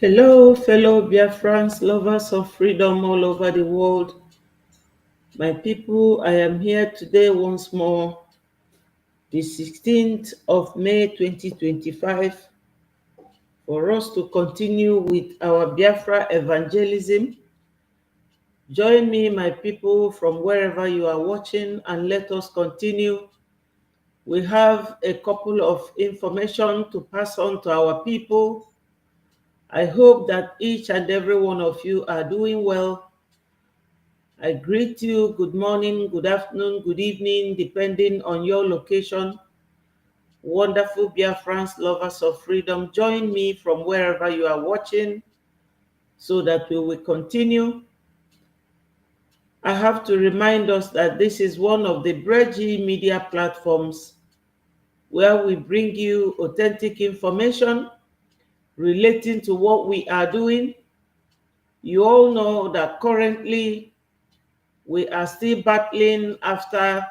Hello, fellow Biafrans, lovers of freedom all over the world. My people, I am here today once more, the 16th of May 2025, for us to continue with our Biafra evangelism. Join me, my people, from wherever you are watching, and let us continue. We have a couple of information to pass on to our people. I hope that each and every one of you are doing well. I greet you good morning, good afternoon, good evening, depending on your location. Wonderful Biafrans, lovers of freedom, join me from wherever you are watching so that we will continue. I have to remind us that this is one of the Brgie media platforms where we bring you authentic information relating to what we are doing. You all know that currently we are still battling after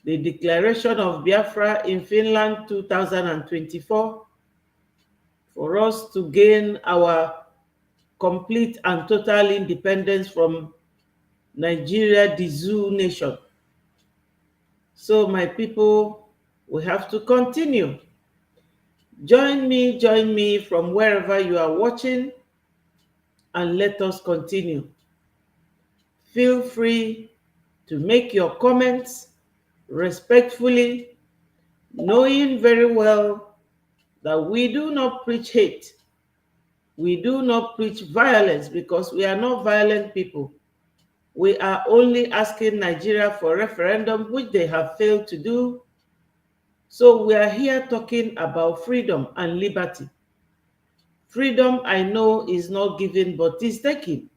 the declaration of Biafra in Finland 2024 for us to gain our complete and total independence from Nigeria, the zoo nation. So my people, we have to continue. Join me from wherever you are watching, and let us continue. Feel free to make your comments respectfully, knowing very well that we do not preach hate. We do not preach violence because we are not violent people. We are only asking Nigeria for a referendum, which they have failed to do. So we are here talking about freedom and liberty. Freedom, I know, is not given, but is taken.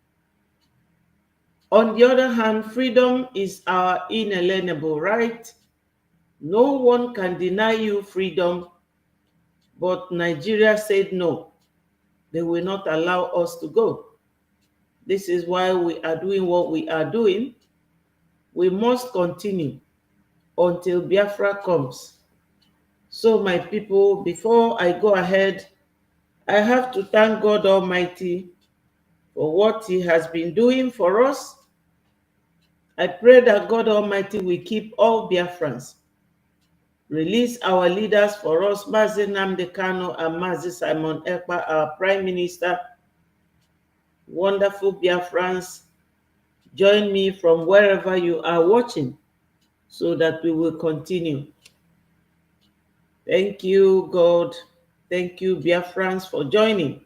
On the other hand, freedom is our inalienable right. No one can deny you freedom, but Nigeria said no. They will not allow us to go. This is why we are doing what we are doing. We must continue until Biafra comes. So, my people, before I go ahead, I have to thank God Almighty for what He has been doing for us. I pray that God Almighty will keep all Biafrans. Release our leaders for us, Mazi Nnamdi Kanu and Mazi Simon Ekpa, our Prime Minister. Wonderful Biafrans, join me from wherever you are watching so that we will continue. Thank you, God. Thank you, Biafrans, for joining.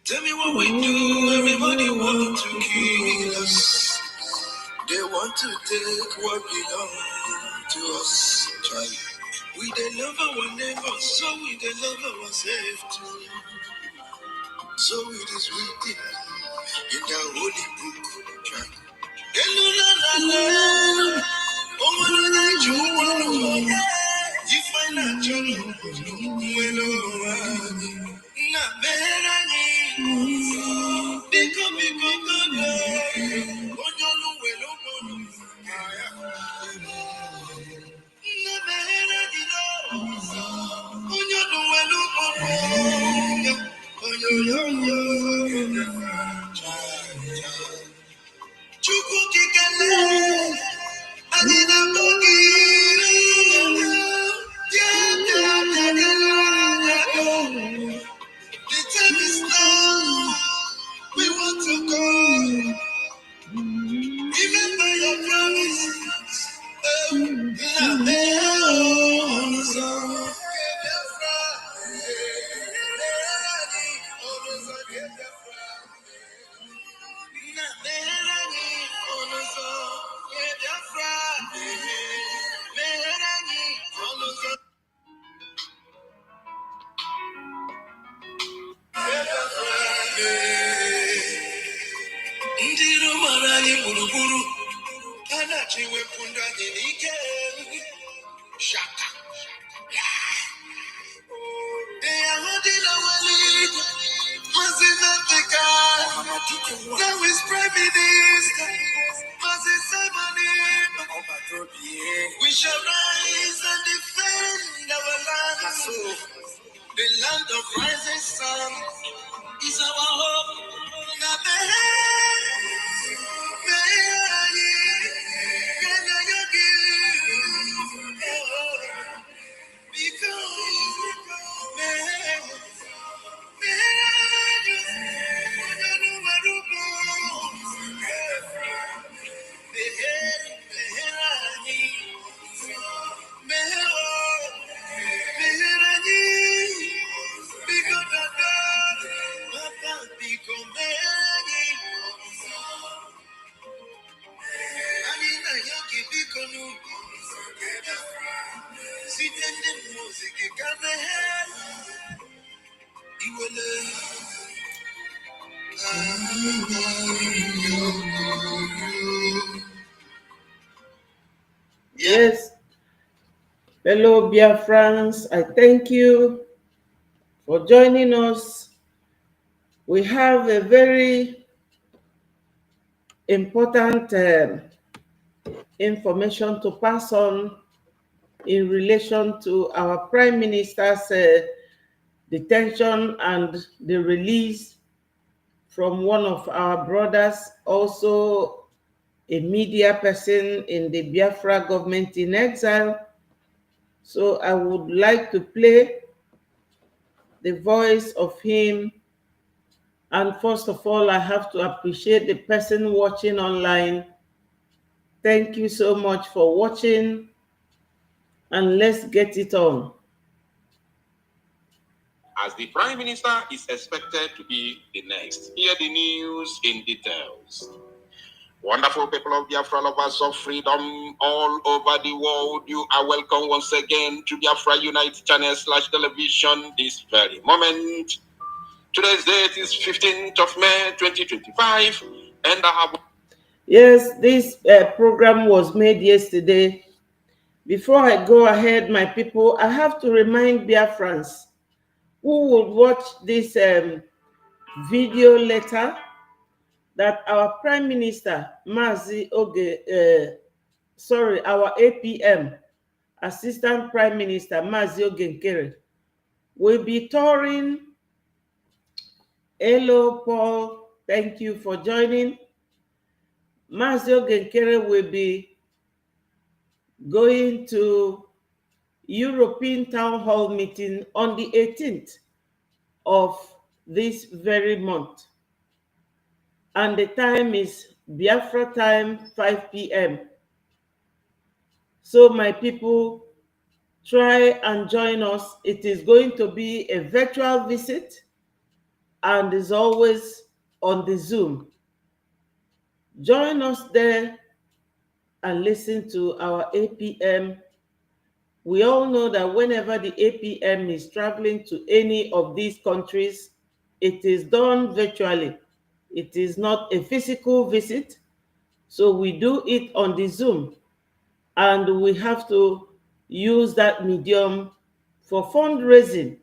Tell me what we do, everybody want to kill us. They want to take what belongs to us. We they love our neighbors, so we they love ourselves too. So it is written in the holy book. You find out the time is now. We want to go. Remember your promise. Shaka. They are holding our lead. Moses Africa. Now we spread this. Moses Simon. We shall rise and defend our land. The land of rising sun is our hope. Now the Yes, fellow Biafrans, I thank you for joining us. We have a very important information to pass on in relation to our Prime Minister's detention and the release from one of our brothers, also a media person in the Biafra government in exile. So I would like to play the voice of him. And first of all, I have to appreciate the person watching online. Thank you so much for watching, and let's get it on. As the Prime Minister is expected to be the next. Hear the news in details. Wonderful people of Biafra, lovers of freedom all over the world, you are welcome once again to Biafra Unite channel /television this very moment. Today's date is 15th of May 2025, and I have... Yes, this program was made yesterday. Before I go ahead, my people, I have to remind Biafrans who will watch this video later that our Prime Minister, our APM, Assistant Prime Minister Mazi Ogenkere, will be touring. Hello, Paul. Thank you for joining. Mazi Ogenkere will be going to European Town Hall meeting on the 18th of this very month. And the time is Biafra time, 5 p.m. So my people, try and join us. It is going to be a virtual visit and is always on the Zoom. Join us there and listen to our APM. We all know that whenever the APM is traveling to any of these countries, it is done virtually. It is not a physical visit. So we do it on the Zoom. And we have to use that medium for fundraising.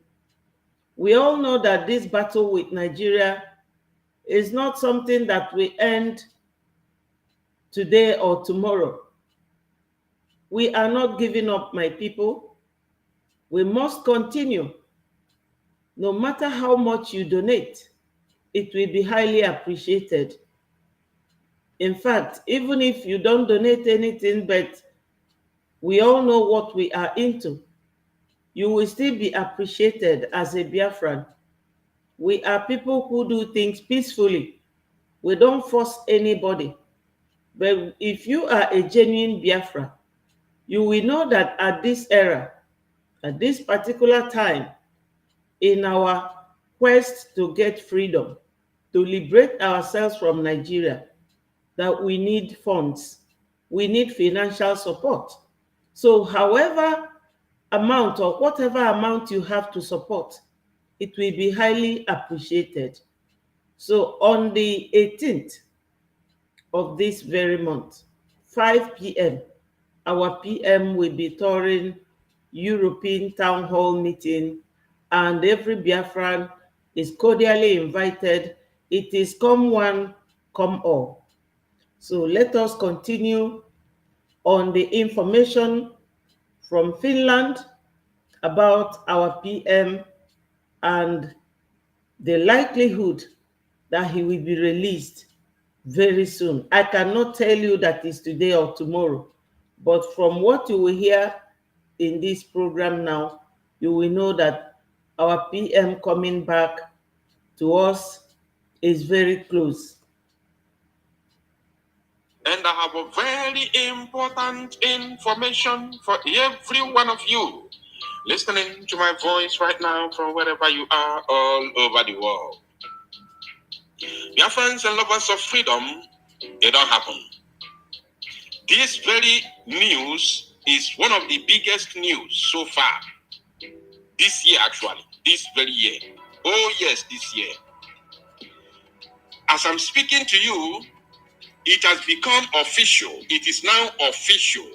We all know that this battle with Nigeria is not something that we end today or tomorrow. We are not giving up, my people. We must continue. No matter how much you donate, it will be highly appreciated. In fact, even if you don't donate anything, but we all know what we are into, you will still be appreciated as a Biafran. We are people who do things peacefully. We don't force anybody. But if you are a genuine Biafra, you will know that at this era, at this particular time, in our quest to get freedom, to liberate ourselves from Nigeria, that we need funds. We need financial support. So however amount or whatever amount you have to support, it will be highly appreciated. So on the 18th of this very month, 5 p.m., our PM will be touring European Town Hall meeting, and every Biafran is cordially invited. It is come one, come all. So let us continue on the information from Finland about our PM and the likelihood that he will be released very soon. I cannot tell you that it's today or tomorrow, but from what you will hear in this program now, you will know that our PM coming back to us is very close. And I have a very important information for every one of you listening to my voice right now from wherever you are all over the world. Dear friends and lovers of freedom, it don't happen. This very news is one of the biggest news so far. This year, actually. This very year. Oh, yes, this year. As I'm speaking to you, it has become official. It is now official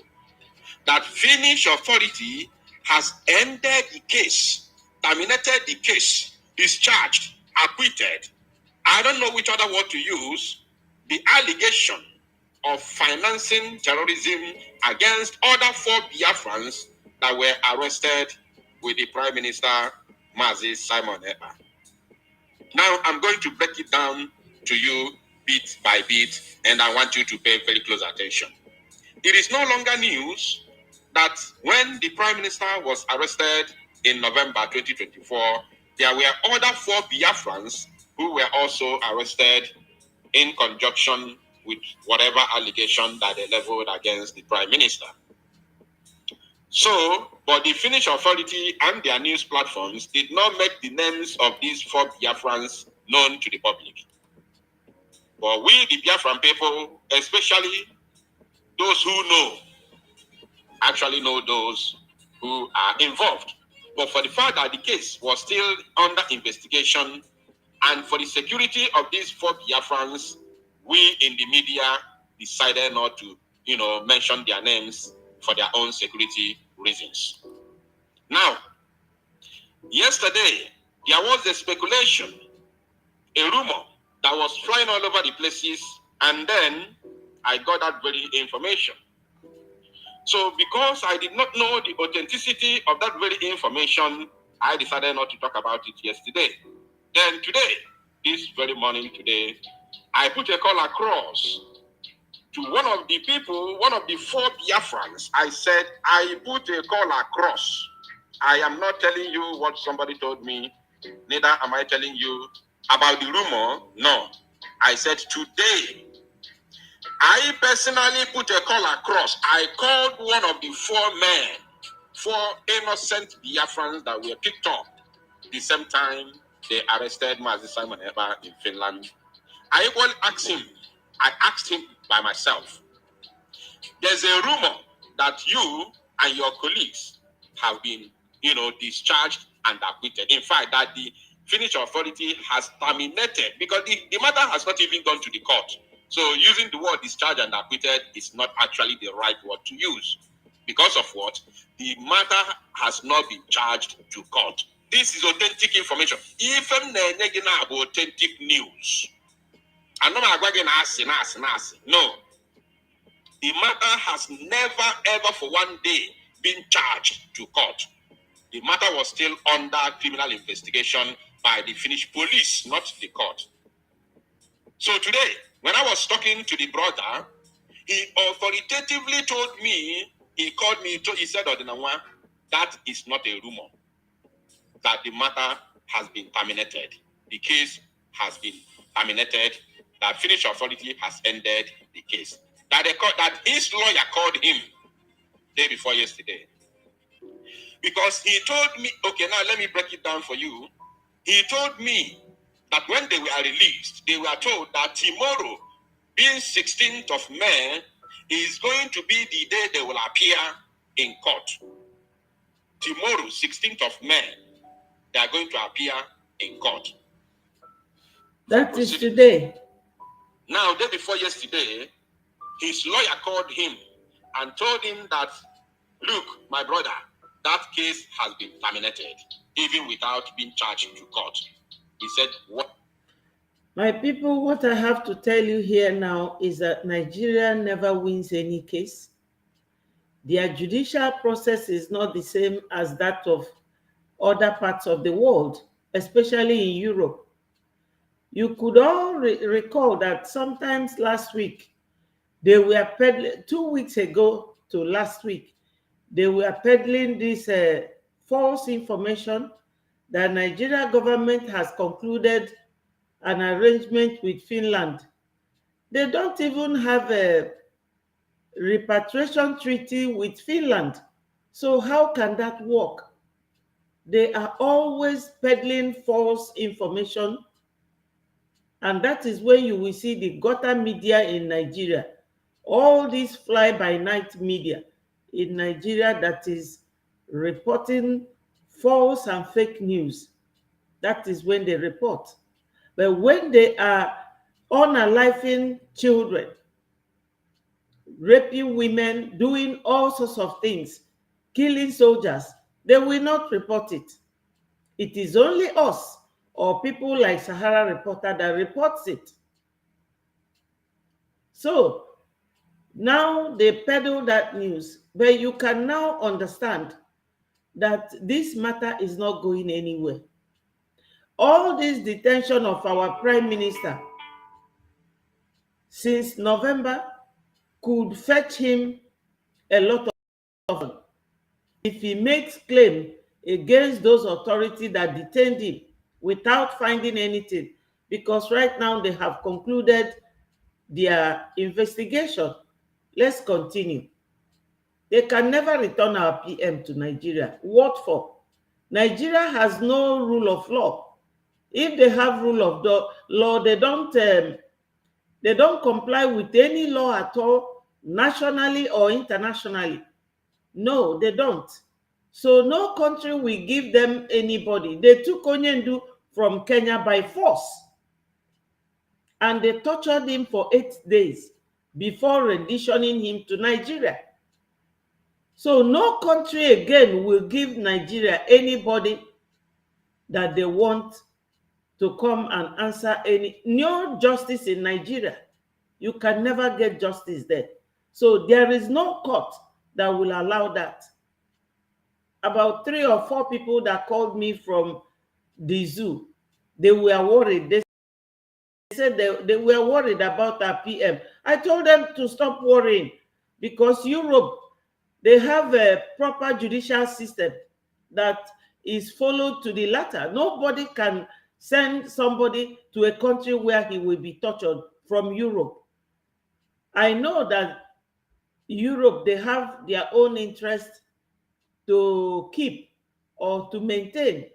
that Finnish authority has ended the case, terminated the case, discharged, acquitted. I don't know which other word to use. The allegation of financing terrorism against other 4 Biafrans that were arrested with the Prime Minister, Msen Simon Ekpa. Now, I'm going to break it down to you bit by bit, and I want you to pay very close attention. It is no longer news that when the Prime Minister was arrested in November 2024, there were other 4 Biafrans who were also arrested in conjunction with whatever allegation that they leveled against the Prime Minister. So, but the Finnish authority and their news platforms did not make the names of these 4 Biafrans known to the public. But we, the Biafran people, especially those who know, actually know those who are involved. But for the fact that the case was still under investigation, and for the security of these 4 Biafrans, we in the media decided not to, mention their names for their own security reasons. Now, yesterday, there was a speculation, a rumor that was flying all over the places, and then I got that very information. So because I did not know the authenticity of that very information, I decided not to talk about it yesterday. Then today, this very morning today, I put a call across to one of the people, one of the 4 Biafrans. I said, I put a call across. I am not telling you what somebody told me, neither am I telling you about the rumor. No. I said today, I personally put a call across. I called one of the 4 men, 4 innocent Biafrans that were picked up the same time they arrested Msen Simon Ekpa in Finland. I equally asked him, by myself, there's a rumor that you and your colleagues have been, discharged and acquitted. In fact, that the Finnish authority has terminated, because the matter has not even gone to the court. So using the word discharged and acquitted is not actually the right word to use. Because of what? The matter has not been charged to court. This is authentic information. Even authentic news. I'm not going to ask. No. The matter has never, ever for one day been charged to court. The matter was still under criminal investigation by the Finnish police, not the court. So today, when I was talking to the brother, he authoritatively told me, he called me, he said, Odinawa, that is not a rumor, that the matter has been terminated. The case has been terminated. That Finnish authority has ended the case. That his lawyer called him day before yesterday. Because he told me, okay, now let me break it down for you. He told me that when they were released, they were told that tomorrow, being 16th of May, is going to be the day they will appear in court. Tomorrow, 16th of May, they are going to appear in court. That is today. Now, day before yesterday, His lawyer called him and told him that, look, my brother, that case has been terminated, even without being charged to court. He said, what? My people, what I have to tell you here now is that Nigeria never wins any case. Their judicial process is not the same as that of other parts of the world, especially in Europe. You could all recall that sometimes last week, they were peddling, 2 weeks ago to last week, they were peddling this false information that Nigeria government has concluded an arrangement with Finland. They don't even have a repatriation treaty with Finland. So how can that work? They are always peddling false information, and that is when you will see the gutter media in Nigeria, all these fly-by-night media in Nigeria that is reporting false and fake news. That is when they report. But when they are unaliving children, raping women, doing all sorts of things, killing soldiers, they will not report it. It is only us or people like Sahara Reporter that reports it. So now they peddle that news, but you can now understand that this matter is not going anywhere. All this detention of our prime minister since November could fetch him a lot of if he makes claim against those authorities that detained him without finding anything, because right now they have concluded their investigation. Let's continue. They can never return our PM to Nigeria. What for? Nigeria has no rule of law. If they have rule of law, they don't comply with any law at all, nationally or internationally. No, they don't. So no country will give them anybody. They took Onyendu from Kenya by force, and they tortured him for 8 days before renditioning him to Nigeria. So no country again will give Nigeria anybody that they want to come and answer any. No justice in Nigeria. You can never get justice there. So there is no court that will allow that. About 3 or 4 people that called me from the zoo, they were worried. They said they were worried about our PM. I told them to stop worrying, because Europe, they have a proper judicial system that is followed to the letter. Nobody can send somebody to a country where he will be tortured from Europe. I know that Europe, they have their own interest to keep or to maintain,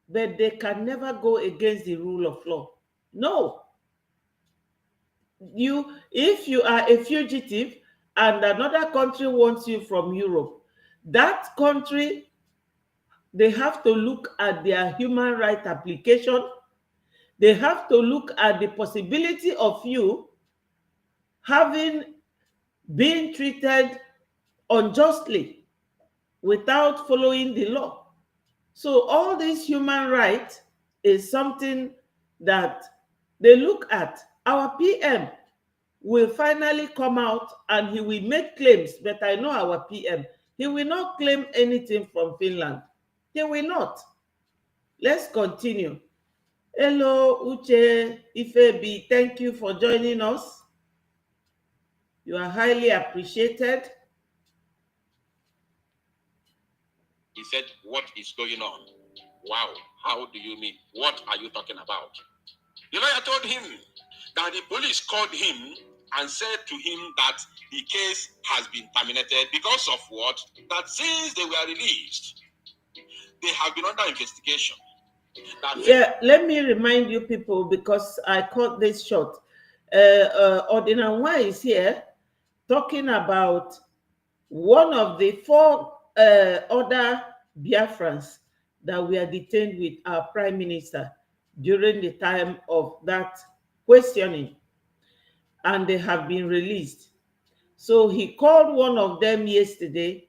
but they can never go against the rule of law. No. If you are a fugitive and another country wants you from Europe, that country, they have to look at their human rights application. They have to look at the possibility of you having been treated unjustly without following the law. So all this human right is something that they look at. Our PM will finally come out and he will make claims, but I know our PM, he will not claim anything from Finland. He will not. Let's continue. Hello, Uche Ifebi. Thank you for joining us. You are highly appreciated. He said, what is going on? Wow, how do you mean? What are you talking about? The lawyer told him that the police called him and said to him that the case has been terminated because of what? That since they were released, they have been under investigation. Yeah, let me remind you people, because I cut this short. Ordinanwa is here talking about one of the 4 other Biafrans that were detained with our prime minister during the time of that questioning, and they have been released. So he called one of them yesterday,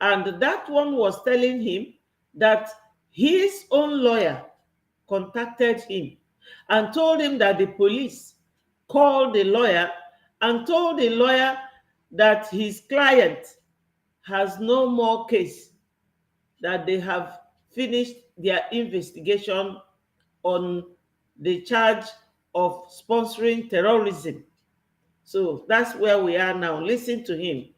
and that one was telling him that his own lawyer contacted him and told him that the police called the lawyer and told the lawyer that his client has no more case, that they have finished their investigation on the charge of sponsoring terrorism. So that's where we are now. Listen to him.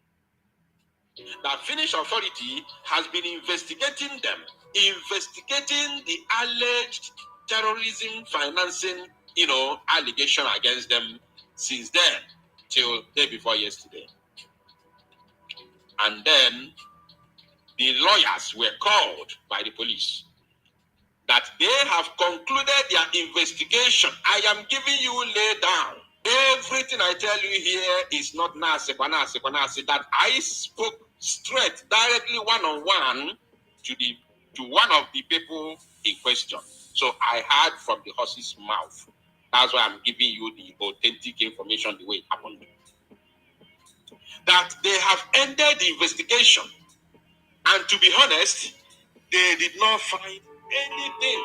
The Finnish authority has been investigating them, investigating the alleged terrorism financing, allegation against them since then till day before yesterday. And then the lawyers were called by the police that they have concluded their investigation. I am giving you lay down. Everything I tell you here is not nasi, that I spoke straight, directly, one-on-one to one of the people in question. So I heard from the horse's mouth. That's why I'm giving you the authentic information the way it happened. That they have ended the investigation. And to be honest, they did not find anything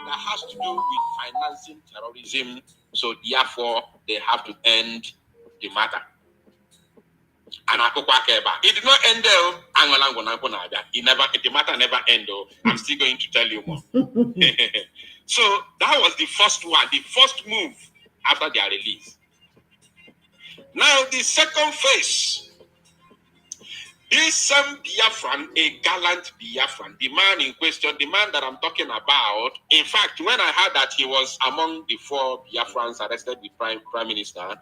that has to do with financing terrorism. So therefore, they have to end the matter. And it did not end there. The matter never ended. I'm still going to tell you more. So that was the first one, the first move after their release. Now the second phase. This same Biafran, a gallant Biafran, the man in question, the man that I'm talking about. In fact, when I heard that he was among the 4 Biafrans arrested with Prime Minister,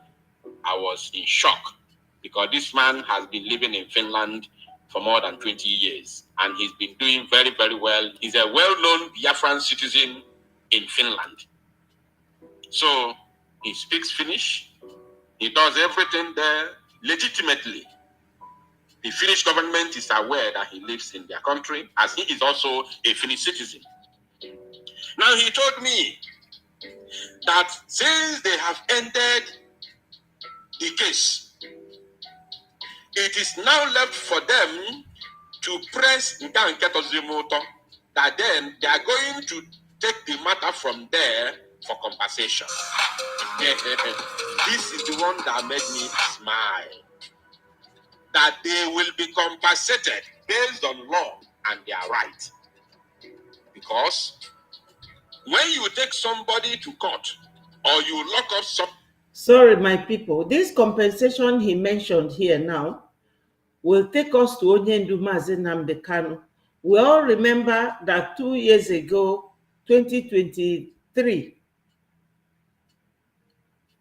I was in shock, because this man has been living in Finland for more than 20 years, and he's been doing very, very well. He's a well-known Biafran citizen in Finland. So he speaks Finnish. He does everything there legitimately. The Finnish government is aware that he lives in their country, as he is also a Finnish citizen. Now, he told me that since they have ended the case, it is now left for them to press that then they are going to take the matter from there for compensation. This is the one that made me smile. That they will be compensated based on law and their right. Because when you take somebody to court or you lock up some... Sorry, my people. This compensation he mentioned here now will take us to Onyendu Mazi Nnamdi Kanu. We all remember that 2 years ago, 2023,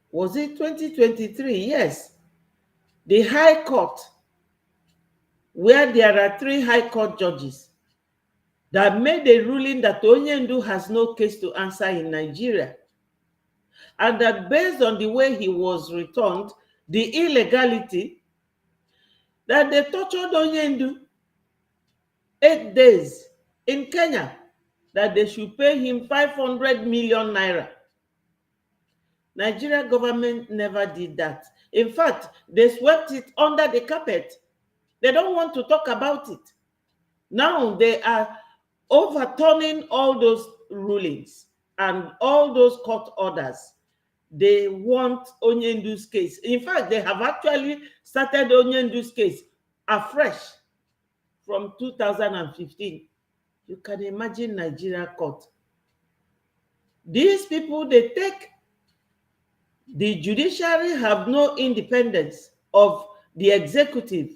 was it 2023? Yes. The High Court, where there are 3 High Court judges, that made a ruling that Onyendu has no case to answer in Nigeria. And that based on the way he was returned, the illegality, that they tortured Onyendu 8 days in Kenya, that they should pay him 500 million naira. Nigeria government never did that. In fact, they swept it under the carpet. They don't want to talk about it. Now they are overturning all those rulings and all those court orders. They want Onyendu's case. In fact, they have actually started Onyendu's case afresh from 2015. You can imagine Nigeria court. These people, they take, the judiciary have no independence of the executive.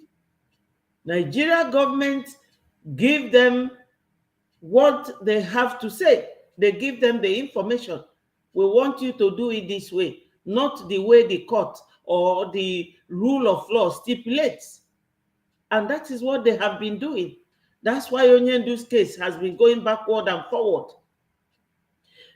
Nigeria government give them what they have to say. They give them the information. We want you to do it this way, not the way the court or the rule of law stipulates. And that is what they have been doing. That's why Onyendu's case has been going backward and forward.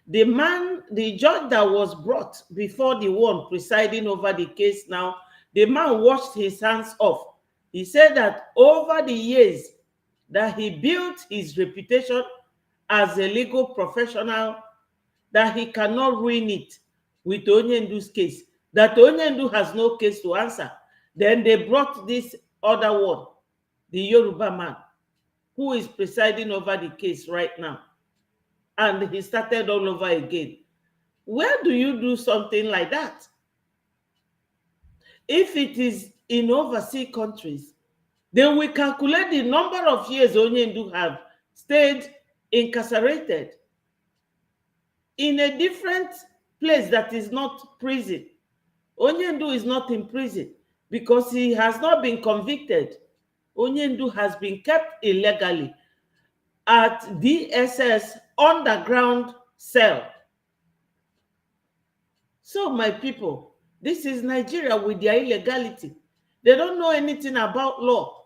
The judge that was brought before the one presiding over the case now, the man washed his hands off. He said that over the years that he built his reputation as a legal professional, that he cannot ruin it with Onyendu's case, that Onyendu has no case to answer. Then they brought this other one, the Yoruba man, who is presiding over the case right now. And he started all over again. Where do you do something like that? If it is in overseas countries, they will calculate the number of years Onyendu have stayed incarcerated in a different place that is not prison. Onyendu is not in prison because he has not been convicted. Onyendu has been kept illegally at DSS underground cell. So my people, this is Nigeria with their illegality. They don't know anything about law.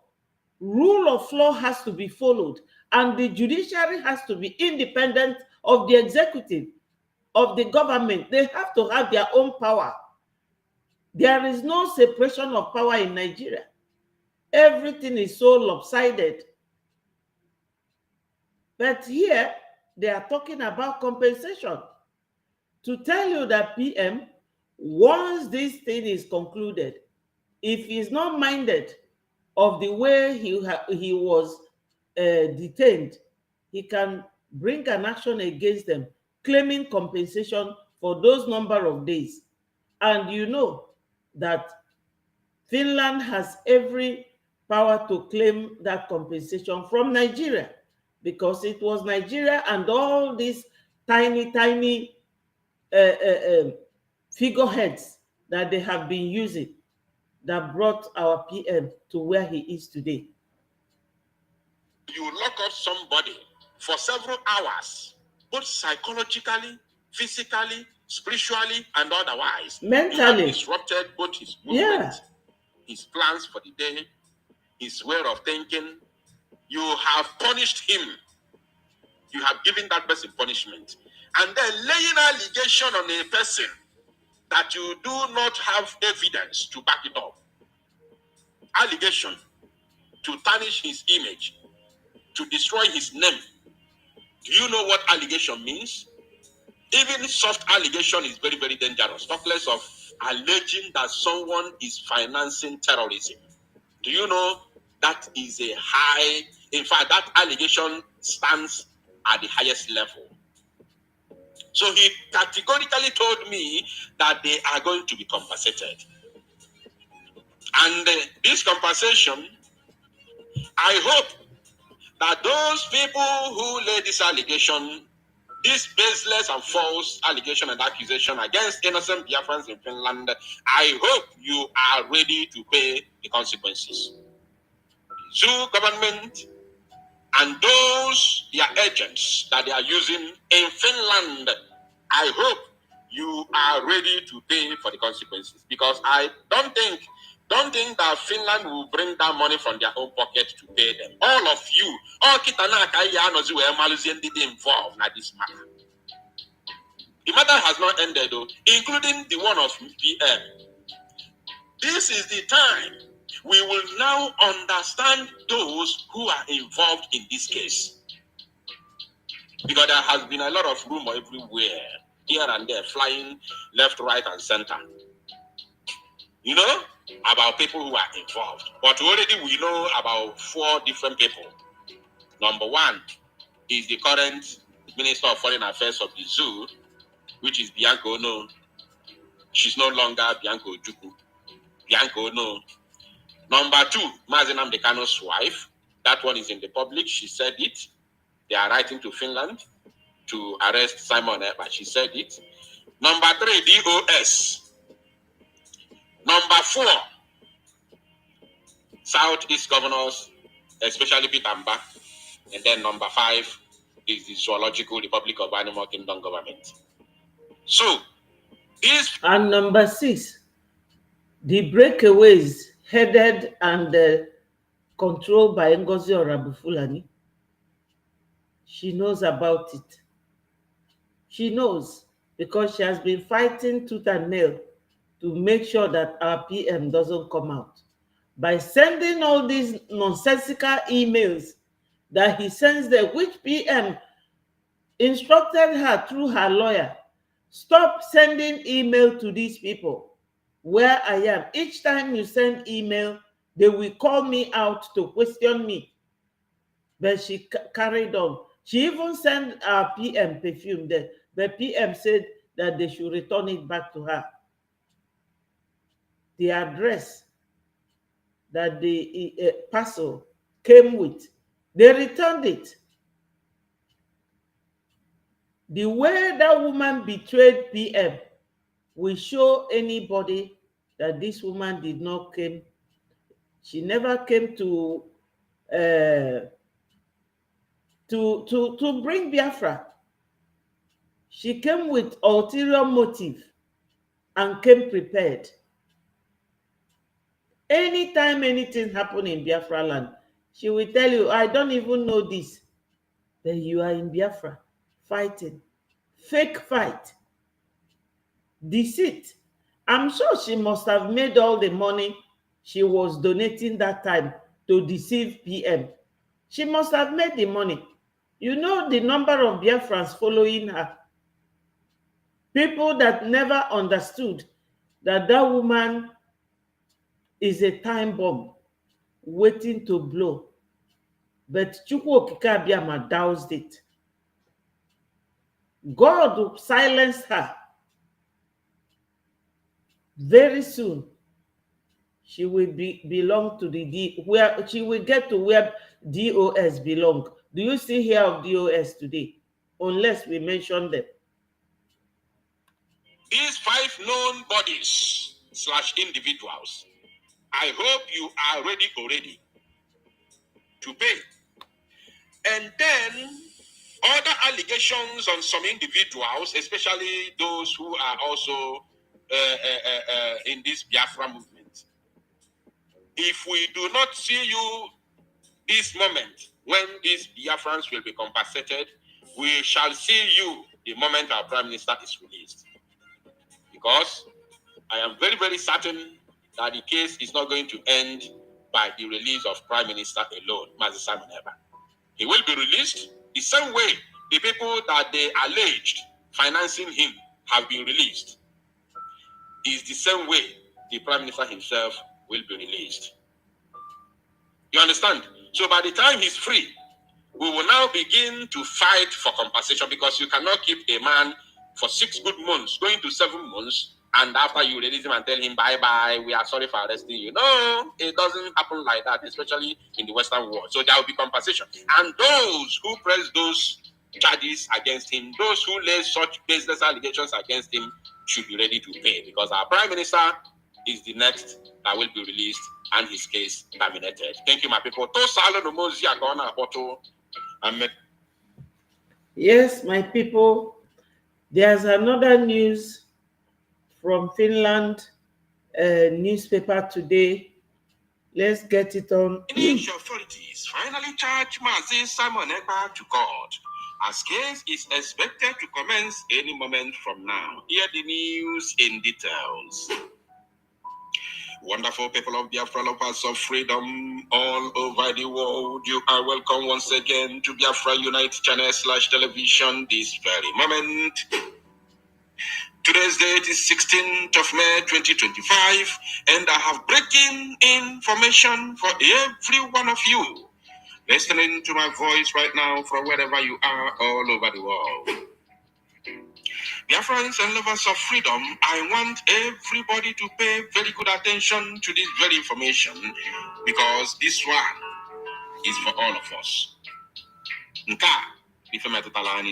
Rule of law has to be followed, and the judiciary has to be independent of the executive, of the government. They have to have their own power. There is no separation of power in Nigeria. Everything is so lopsided. But here, they are talking about compensation. To tell you that PM, once this thing is concluded, if he's not minded of the way he was detained, he can bring an action against them, claiming compensation for those number of days. And you know that Finland has every power to claim that compensation from Nigeria, because it was Nigeria and all these tiny, tiny figureheads that they have been using that brought our PM to where he is today. You lock up somebody for several hours, both psychologically, physically, spiritually, and otherwise. Mentally. You have disrupted both his movement, his plans for the day, his way of thinking. You have punished him. You have given that person punishment. And then laying allegation on a person that you do not have evidence to back it up. Allegation to tarnish his image, to destroy his name. Do you know what allegation means? Even soft allegation is very, very dangerous. Talk less of alleging that someone is financing terrorism. Do you know that is a high, in fact, that allegation stands at the highest level. So he categorically told me that they are going to be compensated. And this compensation, I hope that those people who lay this allegation, this baseless and false allegation and accusation against innocent Biafrans in Finland, I hope you are ready to pay the consequences. Zoo government and those their agents that they are using in Finland, I hope you are ready to pay for the consequences, because I don't think that Finland will bring that money from their own pocket to pay them. All of you, all Kitanaka involved in this matter. The matter has not ended though, including the one of PM. This is the time we will now understand those who are involved in this case. Because there has been a lot of rumor everywhere, here and there, flying left, right, and center. You know, about people who are involved. But already we know about 4 different people. Number 1 is the current Minister of Foreign Affairs of the zoo, which is Bianca Ono. She's no longer Bianca Ojuku. Bianca Ono. Number 2, Mazen Amdekano's wife. That one is in the public. She said it. They are writing to Finland to arrest Simon, but she said it. Number 3, DOS. Number 4, Southeast governors, especially Peter Mba. And then number 5 is the Zoological Republic of Animal Kingdom government. So, this... And number 6, the breakaways headed and controlled by Ngozi Orabufulani. She knows about it. She knows, because she has been fighting tooth and nail to make sure that our PM doesn't come out. By sending all these nonsensical emails that he sends there, which PM instructed her through her lawyer, stop sending email to these people. where I am. Each time you send email, they will call me out to question me. But she carried on. She even sent our PM perfume there. The PM said that they should return it back to her. The address that the parcel came with, they returned it. The way that woman betrayed PM will show anybody that this woman did not came. She never came uh, to bring Biafra. She came with ulterior motive and came prepared. Anytime anything happen in Biafra land, she will tell you, I don't even know this. Then you are in Biafra fighting. Fake fight. Deceit. I'm sure she must have made all the money she was donating that time to deceive PM. She must have made the money. You know the number of Biafrans following her. People that never understood that that woman is a time bomb waiting to blow. But Chukwu Okike Abiama doused it. God silenced her. Very soon, she will belong to where she will get to where DOS belong. Do you still hear of DOS today? Unless we mention them. These 5 known bodies / individuals, I hope you are ready already to pay. And then other allegations on some individuals, especially those who are also in this Biafra movement. If we do not see you this moment when these Biafrans will be compensated, we shall see you the moment our Prime Minister is released. Because I am very, very certain that the case is not going to end by the release of Prime Minister alone, Mazi Simon Eba. He will be released the same way the people that they alleged financing him have been released. Is the same way the Prime Minister himself will be released. You understand? So by the time he's free, we will now begin to fight for compensation, because you cannot keep a man for 6 good months, going to 7 months, and after you release him and tell him, bye-bye, we are sorry for arresting you. No, it doesn't happen like that, especially in the Western world. So there will be compensation. And those who press those charges against him, those who lay such baseless allegations against him, should be ready to pay, because our Prime Minister is the next that will be released and his case terminated. Thank you, my people. Yes, my people, there's another news from Finland newspaper today. Let's get it on. Finnish authorities finally charged Mazi Simon Ekpa to court, as case is expected to commence any moment from now. Hear the news in details. Wonderful people of Biafra, lovers of freedom all over the world, you are welcome once again to Biafra Unite channel / television this very moment. Today's date is 16th of May 2025, and I have breaking information for every one of you listening to my voice right now from wherever you are all over the world. Biafrans and lovers of freedom, I want everybody to pay very good attention to this very information, because this one is for all of us.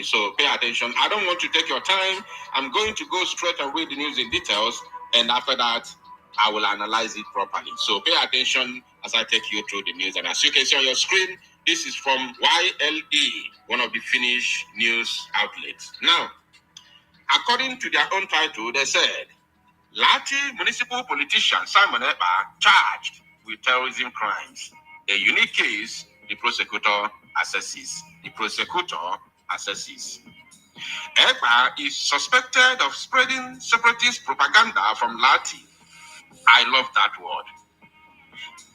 So pay attention. I don't want to take your time. I'm going to go straight and read the news in details, and after that, I will analyze it properly. So pay attention as I take you through the news. And as you can see on your screen, this is from YLE, one of the Finnish news outlets. Now, according to their own title, they said, Lati municipal politician Simon Ekpa charged with terrorism crimes. A unique case, the prosecutor assesses. Ekpa is suspected of spreading separatist propaganda from Lati. I love that word.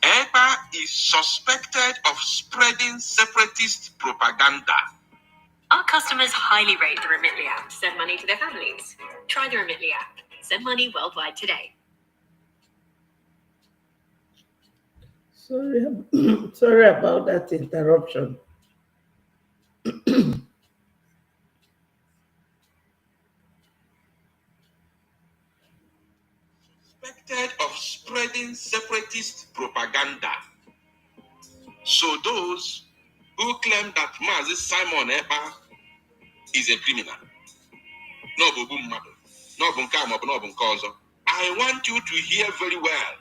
Ekpa is suspected of spreading separatist propaganda. Our customers highly rate the Remitly app to send money to their families. Try the Remitly app. Send money worldwide today. Sorry, sorry about that interruption. Suspected of spreading separatist propaganda. So those who claim that Mazi Simon Ekpa is a criminal, no Bobu Mmadu, no Bunkama, no Bunkozo. I want you to hear very well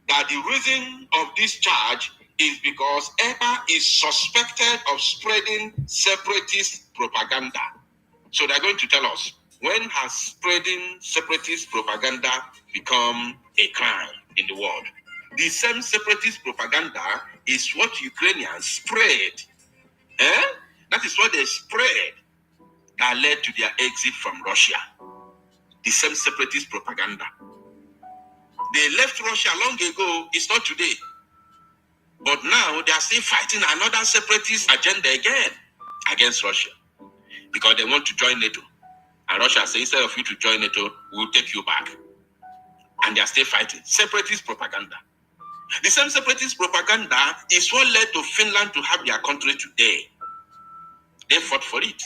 that the reason of this charge is because Ekpa is suspected of spreading separatist propaganda. So they're going to tell us, when has spreading separatist propaganda become a crime in the world? The same separatist propaganda is what Ukrainians spread. That is what they spread that led to their exit from Russia. The same separatist propaganda. They left Russia long ago. It's not today. But now they are still fighting another separatist agenda again against Russia because they want to join NATO. And Russia says, instead of you to join NATO, we'll take you back. And they are still fighting. Separatist propaganda. The same separatist propaganda is what led to Finland to have their country today. They fought for it.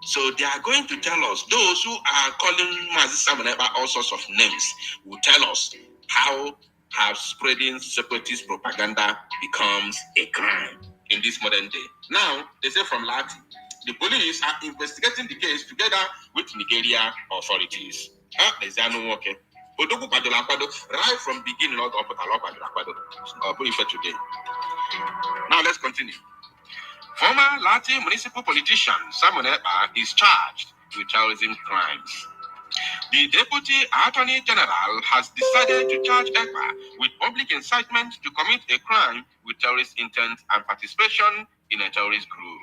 So they are going to tell us, those who are calling Mazi Simon Ekpa all sorts of names, will tell us how have spreading separatist propaganda becomes a crime in this modern day. Now, they say from Lati, the police are investigating the case together with Nigeria authorities. Okay. Right from beginning of today. Now let's continue. Former Lati municipal politician Simon Ekpa is charged with terrorism crimes. The Deputy Attorney General has decided to charge Ekpa with public incitement to commit a crime with terrorist intent and participation in a terrorist group.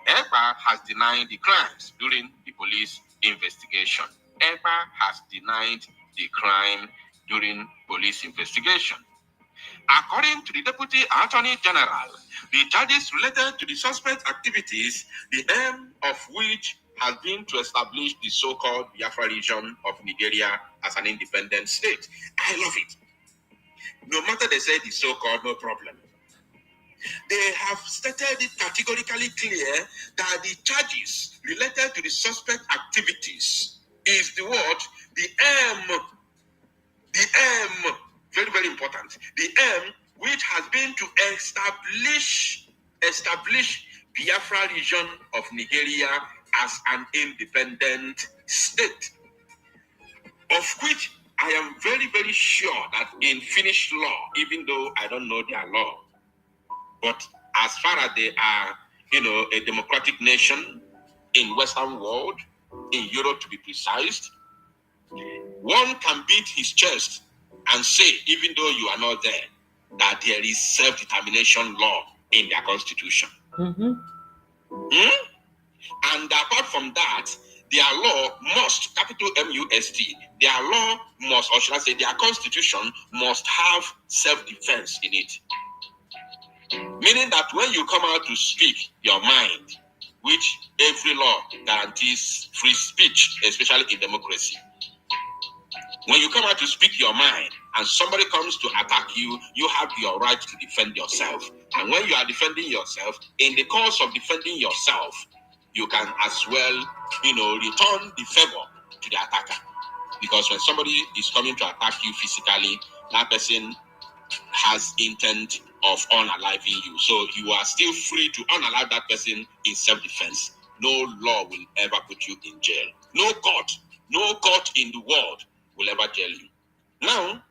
Ekpa has denied the crimes during the police investigation. Ekpa has denied the crime during police investigation. According to the Deputy Attorney General, the charges related to the suspect activities, the aim of which has been to establish the so-called Biafra region of Nigeria as an independent state. I love it. No matter they say the so-called, no problem. They have stated it categorically clear that the charges related to the suspect activities is the what? The aim, very, very important. The aim which has been to establish Biafra region of Nigeria as an independent state, of which I am very, very sure that in Finnish law, even though I don't know their law, but as far as they are, a democratic nation in Western world, in Europe to be precise, one can beat his chest and say, even though you are not there, that there is self-determination law in their constitution. Mm-hmm. And apart from that, their law must, capital M-U-S-T, their law must, or should I say, their constitution must have self-defense in it. Meaning that when you come out to speak your mind, which every law guarantees free speech, especially in democracy, when you come out to speak your mind and somebody comes to attack you, you have your right to defend yourself. And when you are defending yourself, in the course of defending yourself, you can as well, return the favor to the attacker. Because when somebody is coming to attack you physically, that person has intent of unaliving you. So you are still free to unalive that person in self-defense. No law will ever put you in jail. No court in the world will ever jail you. Now,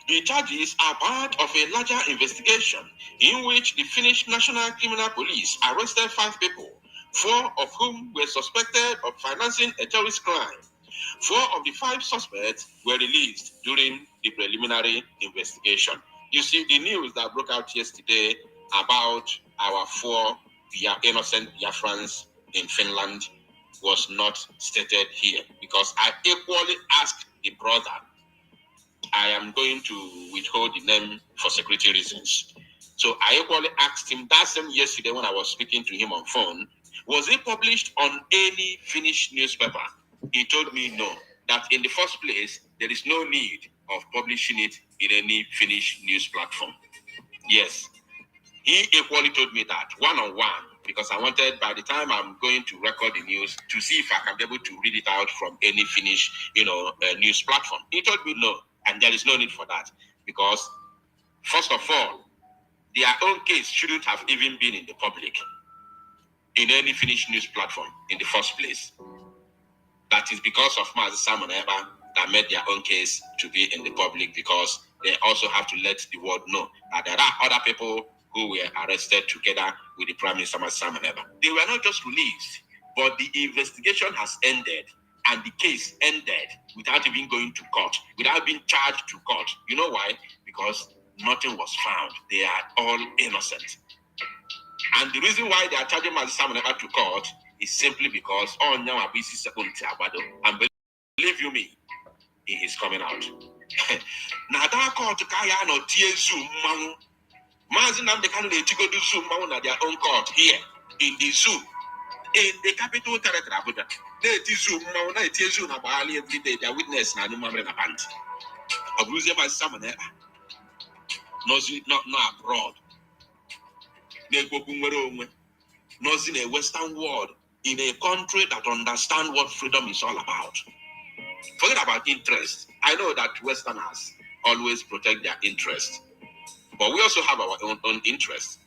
the charges are part of a larger investigation in which the Finnish National Criminal Police arrested 5 people, 4 of whom were suspected of financing a terrorist crime. 4 of the 5 suspects were released during the preliminary investigation. You see, the news that broke out yesterday about our 4 innocent Biafrans in Finland was not stated here, because I equally asked the brother. I am going to withhold the name for security reasons. So I equally asked him that same yesterday when I was speaking to him on phone, was it published on any Finnish newspaper? He told me no, that in the first place, there is no need of publishing it in any Finnish news platform. Yes. He equally told me that one-on-one, because I wanted, by the time I'm going to record the news, to see if I can be able to read it out from any Finnish, news platform. He told me no, and there is no need for that, because first of all, their own case shouldn't have even been in the public, in any Finnish news platform in the first place. That is because of Mazi Simon Eba that made their own case to be in the public, because they also have to let the world know that there are other people who were arrested together with the Prime Minister Mazi Simon Eba. They were not just released, but the investigation has ended and the case ended without even going to court, without being charged to court. You know why? Because nothing was found. They are all innocent. And the reason why they are charging Mazi Simon Eba to court is simply because and believe you me, he is coming out. Now that court kaya no tie zoom man. Mazi Nnamdi Kanu go do zoom man na their own court here in the zoo in the capital territory Abuja. They zoom man na tie zoom na Bali every day. Their witness na no man na band. Abuja Mazi Simon Eba. No abroad. They go kumwere not in a Western world, in a country that understands what freedom is all about. Forget about interest. I know that Westerners always protect their interest, but we also have our own interest,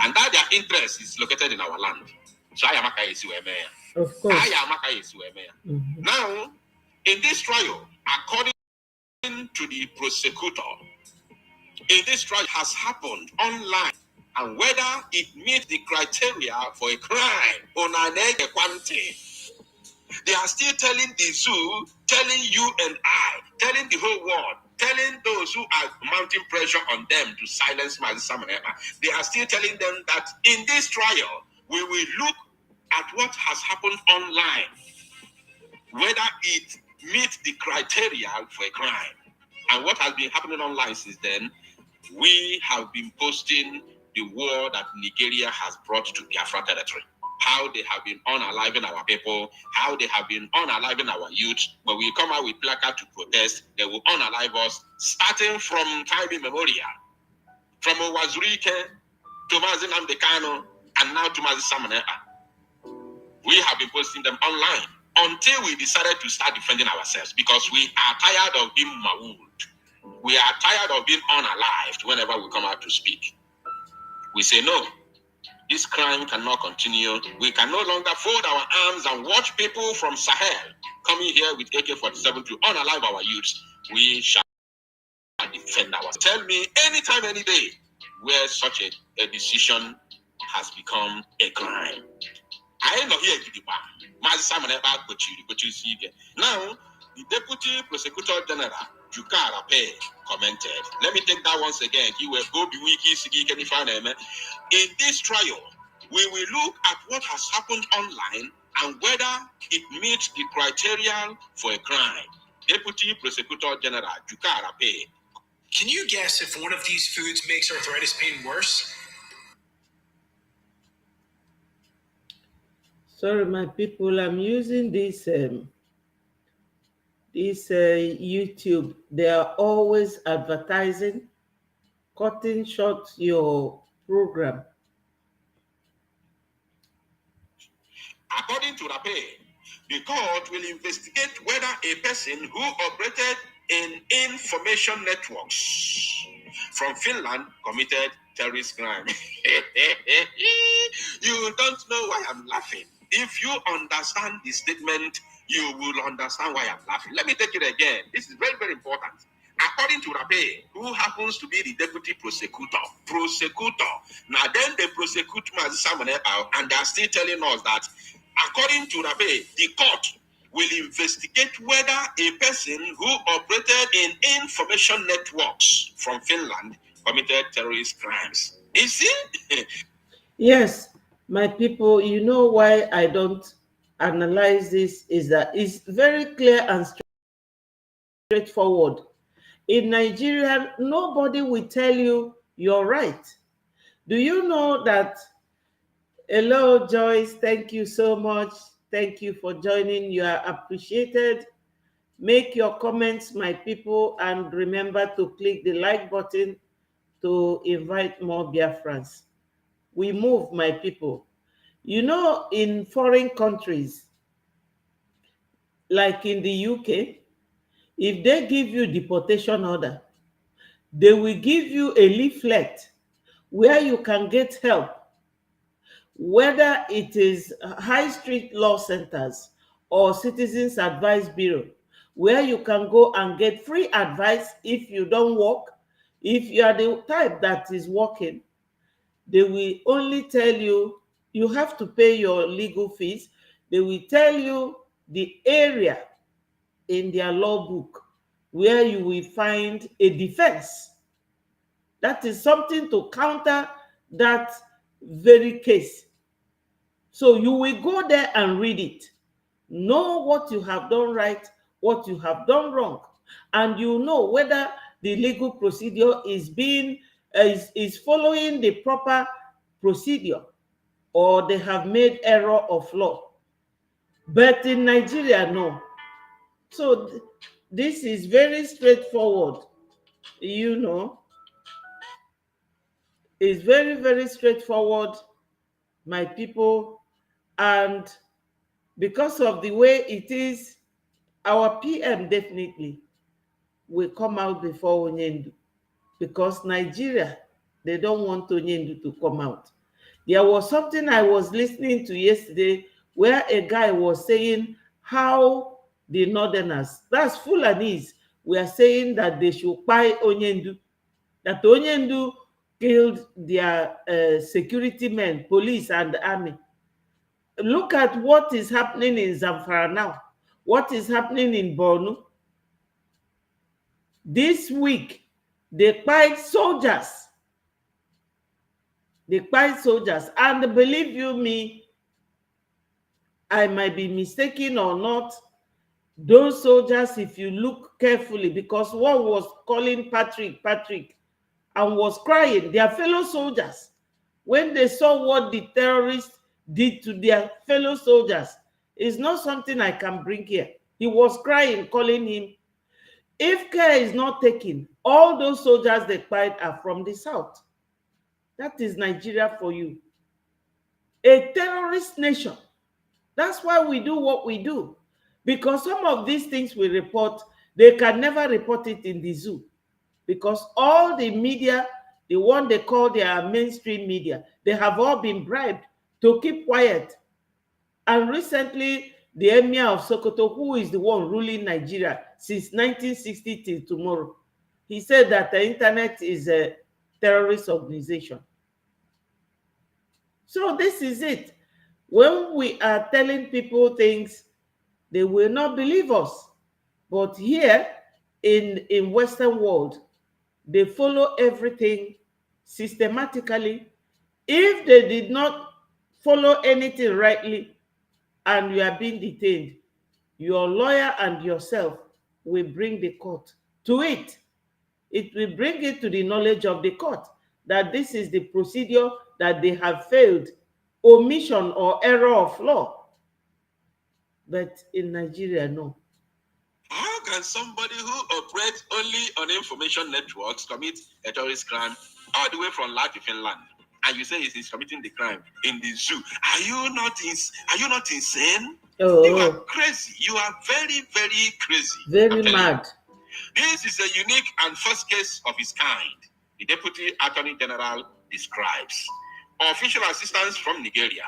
and that their interest is located in our land. So I am a Of course. Now, in this trial, according to the prosecutor, in this trial has happened online, and whether it meets the criteria for a crime on an quantity. They are still telling the zoo, telling you and I, telling the whole world, telling those who are mounting pressure on them to silence Mazi Simon Eba. They are still telling them that in this trial, we will look at what has happened online, whether it meets the criteria for a crime. And what has been happening online since then, we have been posting the war that Nigeria has brought to Biafra territory. How they have been unaliving our people, how they have been unaliving our youth. When we come out with placard to protest, they will unalive us, starting from time immemorial. From Owazurike to Mazi Nnamdi Kanu, and now to Mazi Simon Eba. We have been posting them online until we decided to start defending ourselves, because we are tired of being mauled. We are tired of being unalived whenever we come out to speak. We say no. This crime cannot continue. We can no longer fold our arms and watch people from Sahel coming here with AK-47 to unalive our youths. We shall defend ourselves. Tell me anytime, any day, where such a decision has become a crime. I ain't not here, Mazi Simon Eba Kochiri. Now, the Deputy Prosecutor General, Jukara Pay, commented. Let me take that once again. He will go be wiki sigi kenifane. In this trial, we will look at what has happened online and whether it meets the criteria for a crime. Deputy Prosecutor General Jukara Pay. Can you guess if one of these foods makes arthritis pain worse? Sorry, my people, I'm using this YouTube. They are always advertising, cutting short your program. According to Rape, the court will investigate whether a person who operated in information networks from Finland committed terrorist crime. You don't know why I'm laughing. If you understand the statement, you will understand why I'm laughing. Let me take it again. This is very, very important. According to Rabe, who happens to be the deputy prosecutor, now then they prosecute Mazi Simon Eba, and they are still telling us that according to Rabe, the court will investigate whether a person who operated in information networks from Finland committed terrorist crimes. Is it? Yes, my people, you know why I don't analyze this is that it's very clear and straightforward. In Nigeria, nobody will tell you you're right. Do you know that? Hello, Joyce. Thank you so much. Thank you for joining. You are appreciated. Make your comments, my people, and remember to click the like button to invite more Biafrans. We move, my people. You know, in foreign countries, like in the UK, if they give you deportation order, they will give you a leaflet where you can get help, whether it is high street law centers or citizens advice bureau, where you can go and get free advice if you don't work. If you are the type that is working, they will only tell you you have to pay your legal fees. They will tell you the area in their law book where you will find a defense. That is something to counter that very case. So you will go there and read it. Know what you have done right, what you have done wrong, and you know whether the legal procedure is following the proper procedure, or they have made error of law. But in Nigeria, no. So this is very straightforward. You know, it's very, very straightforward, my people. And because of the way it is, our PM definitely will come out before Onyendu, because Nigeria, they don't want Onyendu to come out. There was something I was listening to yesterday where a guy was saying how the Northerners, that's Fulanese, were saying that they should buy Onyendu, that Onyendu killed their security men, police and army. Look at what is happening in Zamfara now, what is happening in Borno. This week, they fight soldiers. They fight soldiers. And believe you me, I might be mistaken or not, those soldiers, if you look carefully, because one was calling Patrick, and was crying, their fellow soldiers, when they saw what the terrorists did to their fellow soldiers, it's not something I can bring here. He was crying, calling him. If care is not taken, all those soldiers they fight are from the south. That is Nigeria for you. A terrorist nation. That's why we do what we do. Because some of these things we report, they can never report it in the zoo. Because all the media, the one they call their mainstream media, they have all been bribed to keep quiet. And recently, the Emir of Sokoto, who is the one ruling Nigeria since 1960 till tomorrow, he said that the internet is a terrorist organization. So this is it. When we are telling people things, they will not believe us. But here in Western world, they follow everything systematically. If they did not follow anything rightly and you are being detained, your lawyer and yourself will bring the court to it. It will bring it to the knowledge of the court that this is the procedure that they have failed, omission or error of law. But in Nigeria, no. How can somebody who operates only on information networks commit a terrorist crime all the way from La to Finland? And you say he's committing the crime in the zoo. Are you not insane? Oh, you are crazy. You are very, very crazy. Very mad. This is a unique and first case of its kind, the Deputy Attorney General describes. Official assistance from Nigeria.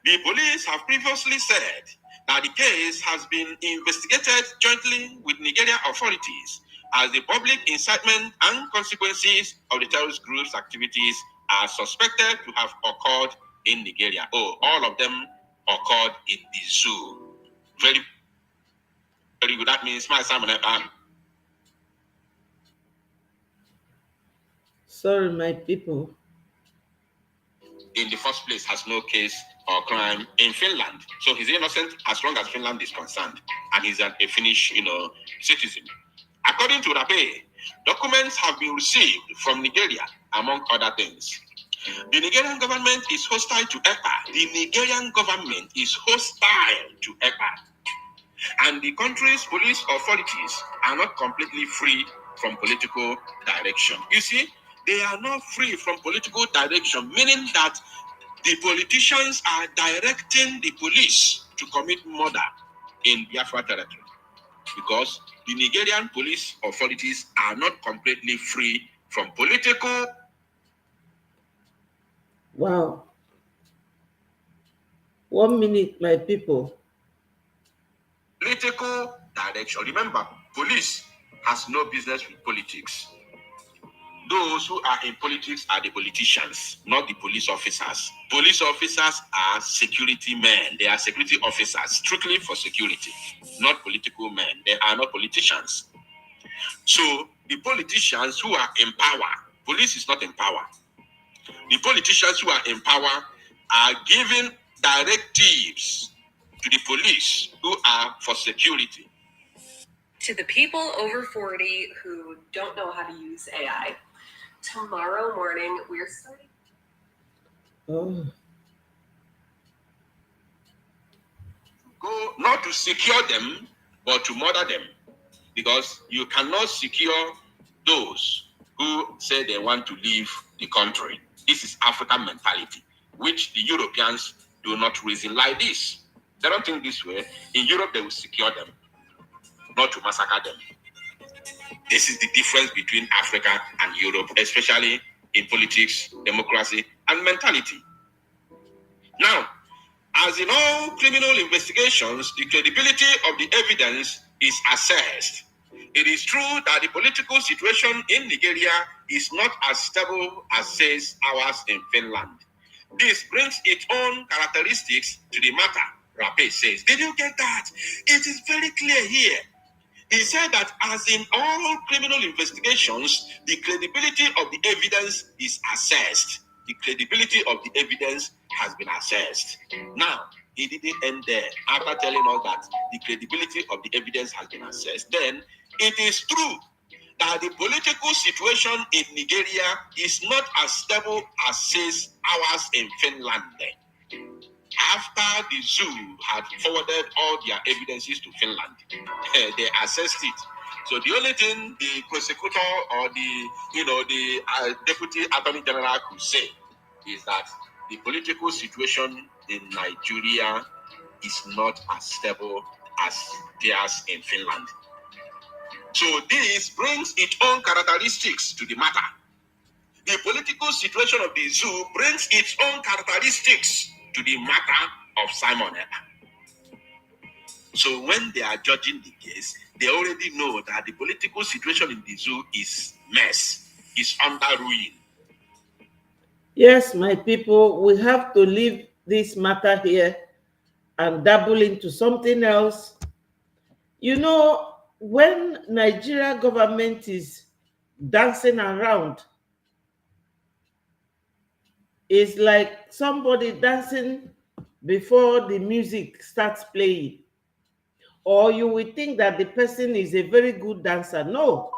The police have previously said that the case has been investigated jointly with Nigerian authorities as the public incitement and consequences of the terrorist group's activities are suspected to have occurred in Nigeria. Oh, all of them occurred in the zoo. Very, very good. That means my Simon. Sorry, my people. In the first place, has no case or crime in Finland. So he's innocent as long as Finland is concerned. And he's a Finnish, citizen. According to Rape, documents have been received from Nigeria, among other things. The Nigerian government is hostile to EPA. The Nigerian government is hostile to EPA. And the country's police authorities are not completely free from political direction. You see, They are not free from political direction, meaning that the politicians are directing the police to commit murder in Biafra territory because the Nigerian police authorities are not completely free from political. Wow. 1 minute, my people. Political direction. Remember, police has no business with politics. Those who are in politics are the politicians, not the police officers. Police officers are security men. They are security officers, strictly for security, not political men. They are not politicians. So the politicians who are in power, police is not in power. The politicians who are in power are giving directives to the police who are for security. To the people over 40 who don't know how to use AI, tomorrow morning we're starting. Oh. Go not to secure them, but to murder them. Because you cannot secure those who say they want to leave the country. This is African mentality, which the Europeans do not reason like this. They don't think this way. In Europe, they will secure them, not to massacre them. This is the difference between Africa and Europe, especially in politics, democracy, and mentality. Now, as in all criminal investigations, the credibility of the evidence is assessed. It is true that the political situation in Nigeria is not as stable as says ours in Finland. This brings its own characteristics to the matter. Rape says, did you get that? It is very clear here. He said that as in all criminal investigations, the credibility of the evidence is assessed. The credibility of the evidence has been assessed. Now, he didn't end there. After telling us that the credibility of the evidence has been assessed, then it is true that the political situation in Nigeria is not as stable as says ours in Finland. After the zoo had forwarded all their evidences to Finland, they assessed it. So the only thing the prosecutor or the deputy attorney general could say is that the political situation in Nigeria is not as stable as theirs in Finland. So this brings its own characteristics to the matter. The political situation of the zoo brings its own characteristics to the matter of Simon Ekpa. So when they are judging the case, they already know that the political situation in the zoo is mess, is under ruin. Yes, my people, we have to leave this matter here and dabble into something else. You know, when Nigeria government is dancing around, it's like somebody dancing before the music starts playing. Or you will think that the person is a very good dancer. No,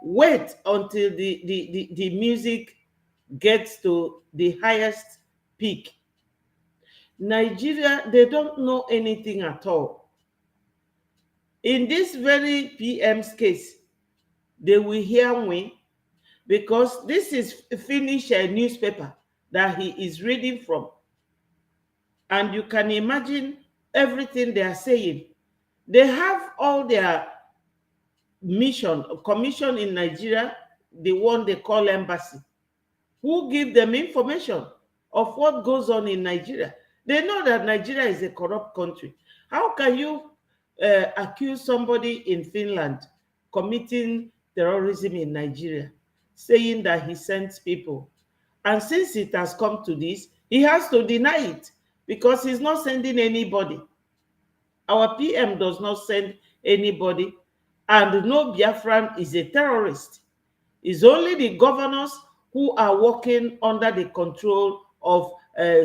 wait until the music gets to the highest peak. Nigeria, they don't know anything at all. In this very PM's case, they will hear me because this is a Finnish newspaper that he is reading from. And you can imagine everything they are saying. They have all their commission in Nigeria, the one they call embassy, who give them information of what goes on in Nigeria. They know that Nigeria is a corrupt country. How can you accuse somebody in Finland committing terrorism in Nigeria, saying that he sends people? And since it has come to this, he has to deny it because he's not sending anybody. Our PM does not send anybody, and no Biafran is a terrorist. It's only the governors who are working under the control of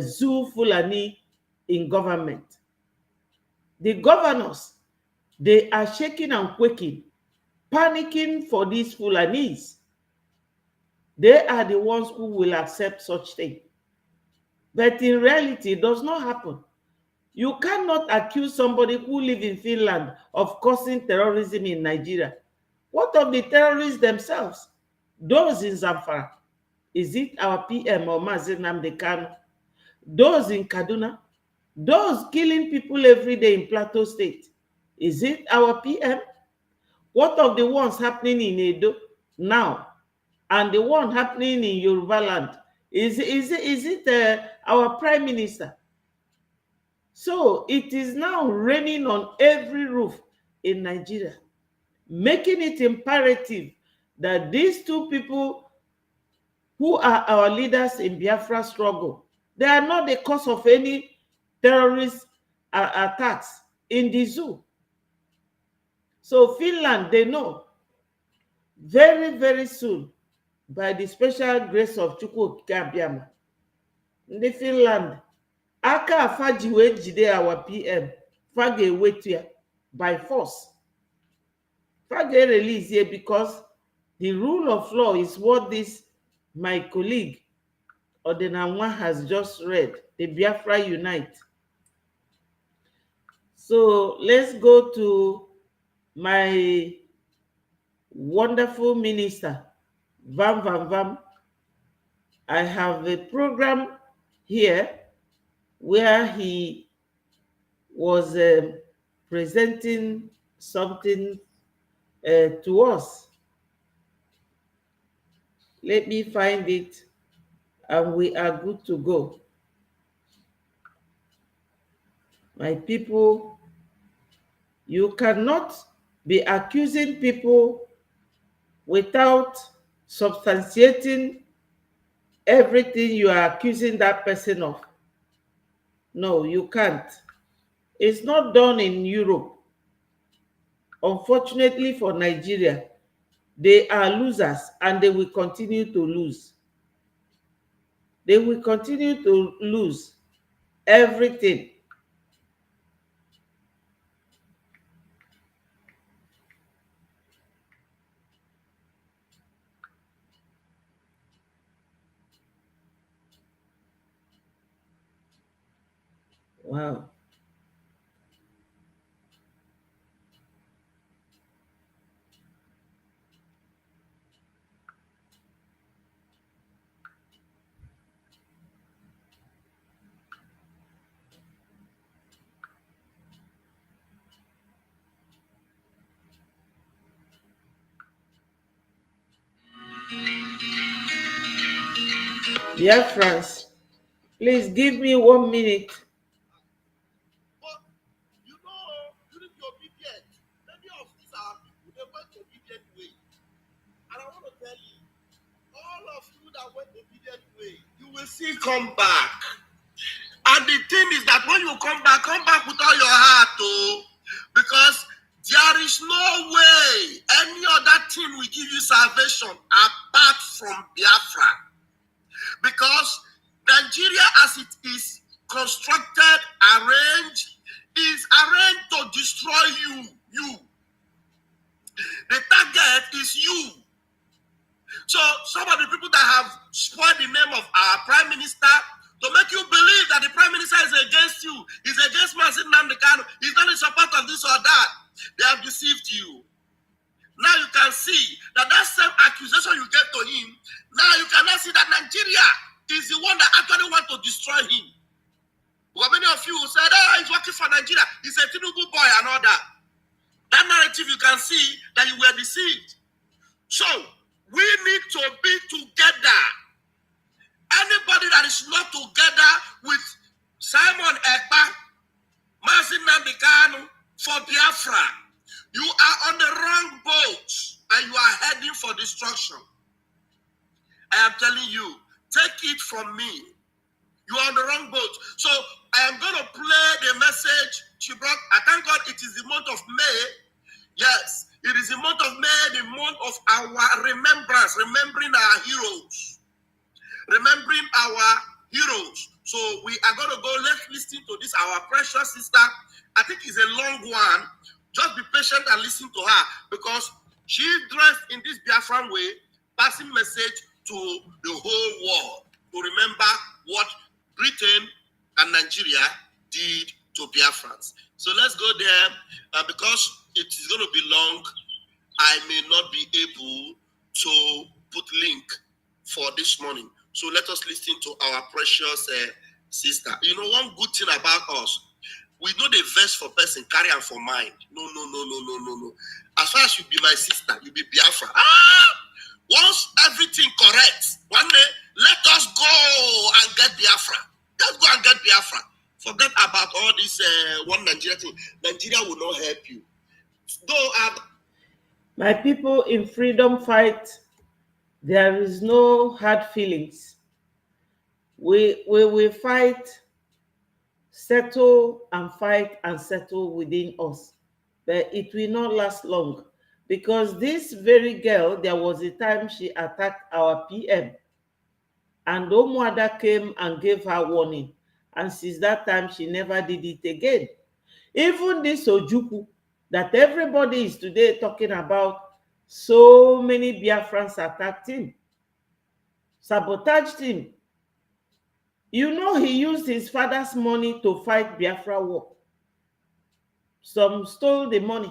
Zoo Fulani in government. The governors, they are shaking and quaking, panicking for these Fulanis. They are the ones who will accept such thing. But in reality, it does not happen. You cannot accuse somebody who lives in Finland of causing terrorism in Nigeria. What of the terrorists themselves? Those in Zamfara, Is it our PM or Mazen Namdekan? Those in Kaduna, those killing people every day in Plateau State, is it our PM? What of the ones happening in Edo now and the one happening in Yoruba land? Is it our Prime Minister? So it is now raining on every roof in Nigeria, making it imperative that these two people who are our leaders in Biafra struggle, they are not the cause of any terrorist attacks in the zoo. So Finland, they know very, very soon, by the special grace of Chukwu Gabiama, ndị Finland, aka afa ji wee jide our PM, fa ga-ewetu ya by force. Fa ga-release ya because the rule of law is what this my colleague Odenanwa has just read, the Biafra Unite. So let's go to my wonderful minister, Vam Vam Vam. I have a program here where he was presenting something to us. Let me find it, and we are good to go. My people, you cannot be accusing people without substantiating everything you are accusing that person of. No, you can't. It's not done in Europe. Unfortunately for Nigeria, they are losers and they will continue to lose. They will continue to lose everything. Wow. Biafrans, please give me 1 minute. But you know, during the obedience, many of these are people, they went obedient way. And I want to tell you, all of you that went obedient way, you will see come back. And the thing is that when you come back with all your heart, oh, because there is no way any other thing will give you salvation apart from Biafra. Because Nigeria, as it is constructed, arranged, is arranged to destroy you. The target is you. So some of the people that have spoiled the name of our Prime Minister to make you believe that the Prime Minister is against you, is against Msen, he's not in support of this or that, they have deceived you. Now you can see that same accusation you get to him, now you cannot see that Nigeria is the one that actually want to destroy him. Well, many of you said, he's working for Nigeria, he's a Tinubu boy and all that. That narrative, you can see that you were deceived. So, we need to be together. Anybody that is not together with Simon Ekpa, Msen for Biafra, you are on the wrong boat and you are heading for destruction. I am telling you, take it from me. You are on the wrong boat. So I am going to play the message she brought. I thank God it is the month of May. Yes, it is the month of May, the month of our remembrance, remembering our heroes. Remembering our heroes. So we are going to go, let's listen to this, our precious sister. I think it's a long one. Just be patient and listen to her because she dressed in this Biafran way, passing message to the whole world to remember what Britain and Nigeria did to Biafrans. So let's go there because it is going to be long. I may not be able to put link for this morning. So let us listen to our precious sister. You know, one good thing about us, we know the verse for person, carry am for mind. No. As far as you be my sister, you be Biafra. Once everything correct, one day, let us go and get Biafra. Let's go and get Biafra. Forget about all this one Nigeria thing. Nigeria will not help you. Though My people, in freedom fight, there is no hard feelings. We will fight, settle and fight and settle within us. But it will not last long, because this very girl, there was a time she attacked our PM, and Omuada came and gave her warning, and since that time she never did it again. Even this Ojukwu that everybody is today talking about, so many Biafrans attacked him, sabotaged him. You know, he used his father's money to fight Biafra war. Some stole the money.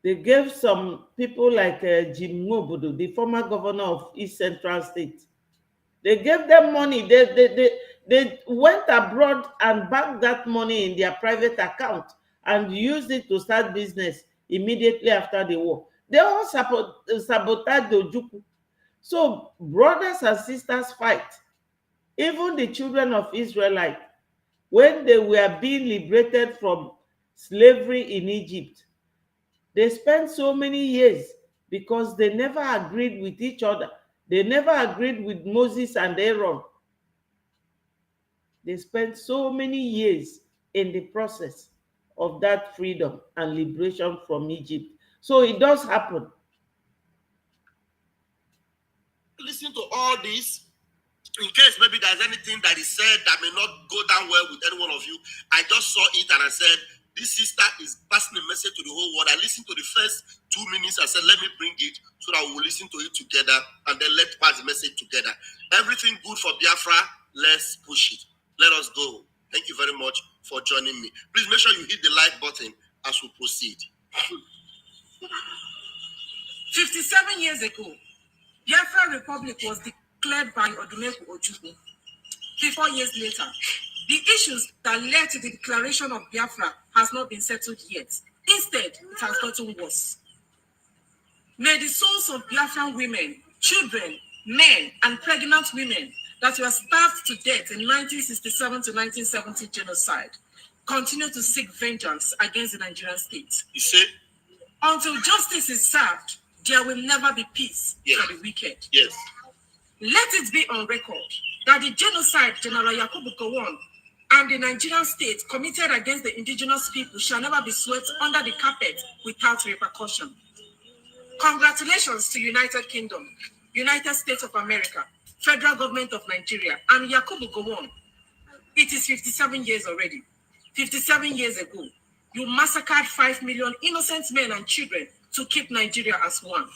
They gave some people like Jim Nwobodo, the former governor of East Central State. They gave them money. They went abroad and banked that money in their private account and used it to start business immediately after the war. They all sabotaged the Ojukwu. So brothers and sisters fight. Even the children of Israelite, when they were being liberated from slavery in Egypt, they spent so many years because they never agreed with each other. They never agreed with Moses and Aaron. They spent so many years in the process of that freedom and liberation from Egypt. So it does happen. listen to all this, in case maybe there's anything that is said that may not go down well with any one of you, I just saw it and I said, this sister is passing a message to the whole world. I listened to the first 2 minutes. I said, let me bring it so that we will listen to it together and then let's pass the message together. Everything good for Biafra, let's push it. Let us go. Thank you very much for joining me. Please make sure you hit the like button as we proceed. 57 years ago, Biafra Republic was declared by Oduneku Ojukwu. 54 years later, the issues that led to the declaration of Biafra has not been settled yet. Instead, it has gotten worse. May the souls of Biafran women, children, men, and pregnant women that were starved to death in 1967 to 1970 genocide continue to seek vengeance against the Nigerian state. You see? Until justice is served, there will never be peace for the wicked. Yes. Let it be on record that the genocide General Yakubu Gowon and the Nigerian state committed against the indigenous people shall never be swept under the carpet without repercussion. Congratulations to United Kingdom, United States of America, Federal Government of Nigeria, and Yakubu Gowon. It is 57 years already. 57 years ago, you massacred 5 million innocent men and children to keep Nigeria as one.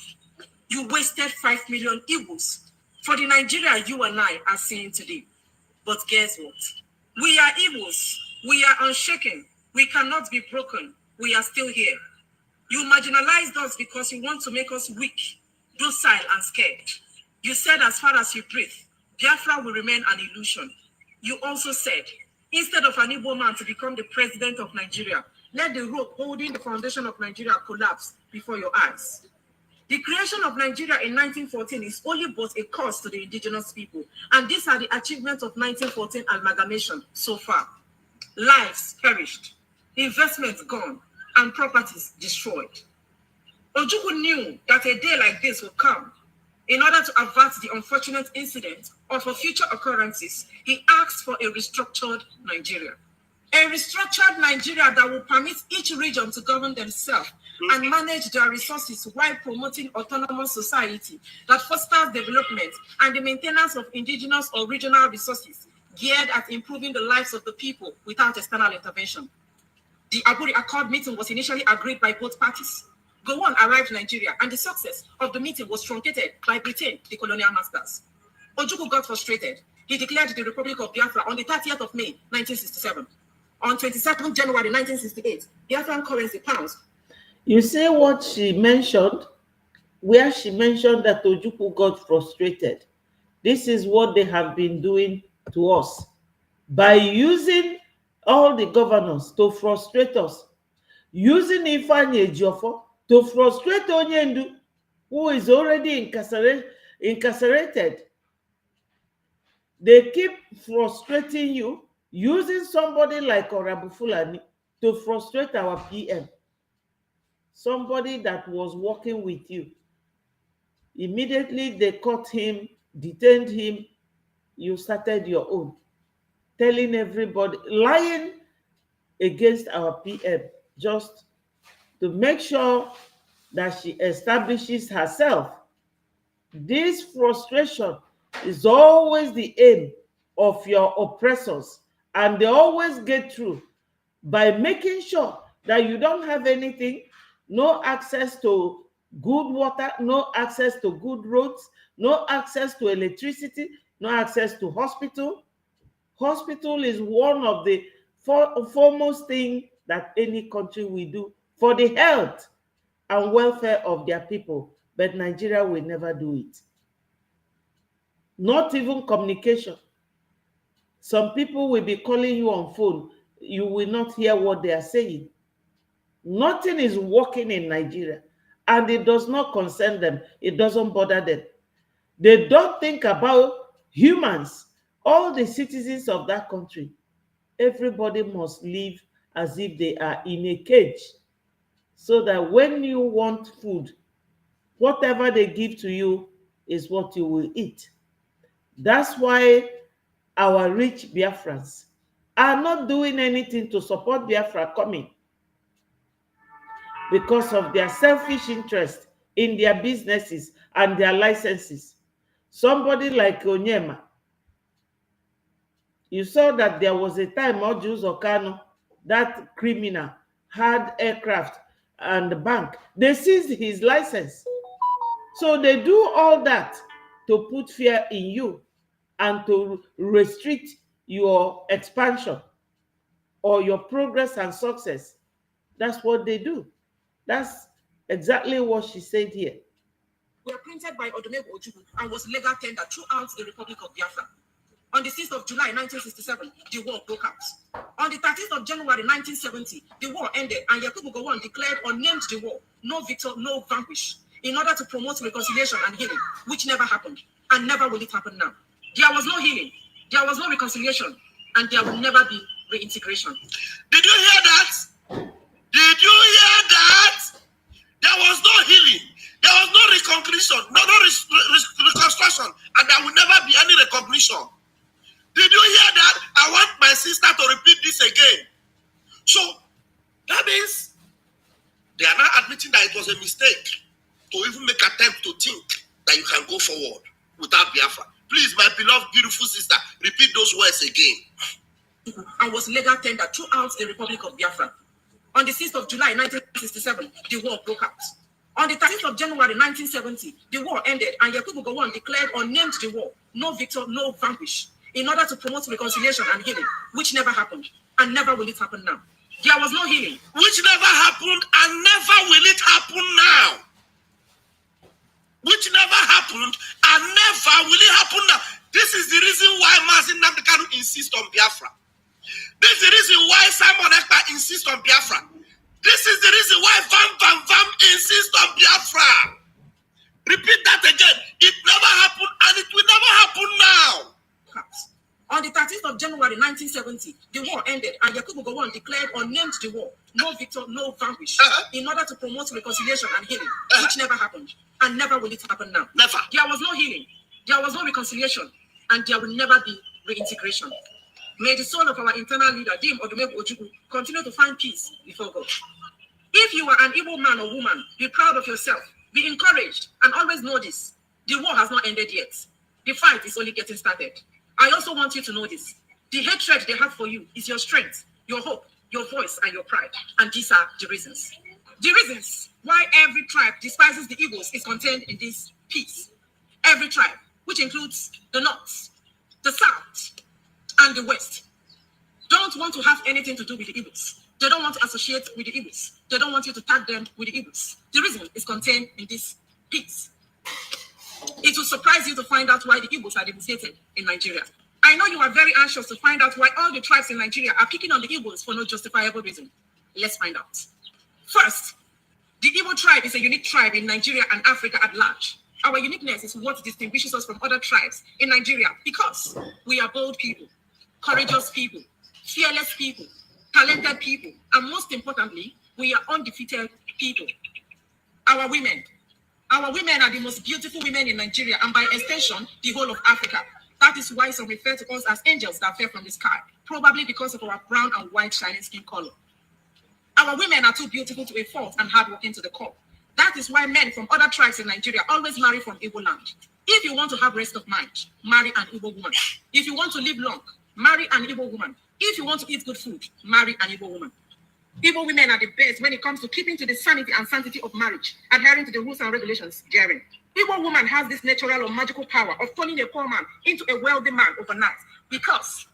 You wasted 5 million Igbos for the Nigeria you and I are seeing today. But guess what? We are Igbos. We are unshaken. We cannot be broken. We are still here. You marginalized us because you want to make us weak, docile, and scared. You said as far as you breathe, Biafra will remain an illusion. You also said, instead of an Igbo man to become the president of Nigeria, let the rope holding the foundation of Nigeria collapse before your eyes. The creation of Nigeria in 1914 is only but a cost to the indigenous people. And these are the achievements of 1914 amalgamation so far. Lives perished, investments gone, and properties destroyed. Ojukwu knew that a day like this would come. In order to avert the unfortunate incident or for future occurrences, he asked for a restructured Nigeria. A restructured Nigeria that will permit each region to govern themselves and manage their resources while promoting autonomous society that fosters development and the maintenance of indigenous or regional resources geared at improving the lives of the people without external intervention. The Aburi Accord meeting was initially agreed by both parties. Gowon arrived in Nigeria, and the success of the meeting was truncated by Britain, the colonial masters. Ojukwu got frustrated. He declared the Republic of Biafra on the 30th of May, 1967. On 22nd January 1968, Biafran currency pounds. You see what she mentioned? where she mentioned that Ojukwu got frustrated. This is what they have been doing to us by using all the governors to frustrate us, using Ifeanyi Ejiofor to frustrate Onyendu, who is already incarcerated. They keep frustrating you, using somebody like Orabu Fulani to frustrate our PM, somebody that was working with you. Immediately they caught him, detained him, you started your own, telling everybody, lying against our PM, just to make sure that she establishes herself. This frustration is always the aim of your oppressors, and they always get through by making sure that you don't have anything, no access to good water, no access to good roads, no access to electricity, no access to hospital. Hospital is one of the foremost thing that any country will do for the health and welfare of their people, but Nigeria will never do it. Not even communication. Some people will be calling you on phone. You will not hear what they are saying. Nothing is working in Nigeria, and it does not concern them. It doesn't bother them. They don't think about humans, all the citizens of that country. Everybody must live as if they are in a cage, so that when you want food, whatever they give to you is what you will eat. That's why our rich Biafrans are not doing anything to support Biafra coming, because of their selfish interest in their businesses and their licenses. Somebody like Onyema, you saw that there was a time Ojus Okano, that criminal, had aircraft and bank. They seized his license. So they do all that to put fear in you and to restrict your expansion or your progress and success. That's what they do. That's exactly what she said here. Were printed by Odumegwu Ojukwu and was legal tender throughout the Republic of Biafra. On the 6th of July 1967, the war broke out. On the 13th of January 1970, the war ended and Yakubu Gowon declared or named the war "No Victor, No Vanquish" in order to promote reconciliation and healing, which never happened and never will it happen now. There was no healing, there was no reconciliation, and there will never be reintegration. Did you hear that? Did you hear that? There was no healing, there was no reconciliation, no reconstruction, and there will never be any recognition. Did you hear that? I want my sister to repeat this again. So that means they are now admitting that it was a mistake to even make attempt to think that you can go forward without Biafra. Please, my beloved, beautiful sister, repeat those words again. And was legal tender throughout the Republic of Biafra. On the 6th of July 1967, the war broke out. On the 13th of January 1970, the war ended and Yakubu Gowon declared or named the war "No Victor, No Vanquish" in order to promote reconciliation and healing, which never happened and never will it happen now. There was no healing, which never happened and never will it happen now. Which never happened and never will it happen now. This is the reason why Mazi Nnamdi Kanu insists on Biafra. This is the reason why Simon Ekpa insists on Biafra. This is the reason why Vam insists on Biafra. Repeat that again. It never happened and it will never happen now. On the 13th of January 1970, the war ended and Yakubu Gowon declared or named the war "No Victor, No Vanquish" in order to promote reconciliation and healing, which never happened and never will it happen now. Never. There was no healing, there was no reconciliation, and there will never be reintegration. May the soul of our internal leader, Dim Odumegwu Ojukwu, continue to find peace before God. If you are an Igbo man or woman, be proud of yourself, be encouraged, and always know this: the war has not ended yet. The fight is only getting started. I also want you to know this: the hatred they have for you is your strength, your hope, your voice, and your pride. And these are the reasons. The reasons why every tribe despises the Igbos is contained in this piece. Every tribe, which includes the North, the South, and the West, don't want to have anything to do with the Igbos. They don't want to associate with the Igbos. They don't want you to tag them with the Igbos. The reason is contained in this peace. It will surprise you to find out why the Igbos are devastated in Nigeria. I know you are very anxious to find out why all the tribes in Nigeria are picking on the Igbos for no justifiable reason. Let's find out. First, the Igbo tribe is a unique tribe in Nigeria and Africa at large. Our uniqueness is what distinguishes us from other tribes in Nigeria because we are bold people, courageous people, fearless people, talented people, and most importantly, we are undefeated people. Our women are the most beautiful women in Nigeria and by extension, the whole of Africa. That is why some refer to us as angels that fell from the sky, probably because of our brown and white shining skin color. Our women are too beautiful to a fault and hardworking to the core. That is why men from other tribes in Nigeria always marry from Igbo land. If you want to have rest of mind, marry an Igbo woman. If you want to live long, marry an Igbo woman. If you want to eat good food, marry an Igbo woman. Igbo women are the best when it comes to keeping to the sanity and sanctity of marriage, adhering to the rules and regulations therein. Igbo woman has this natural or magical power of turning a poor man into a wealthy man overnight because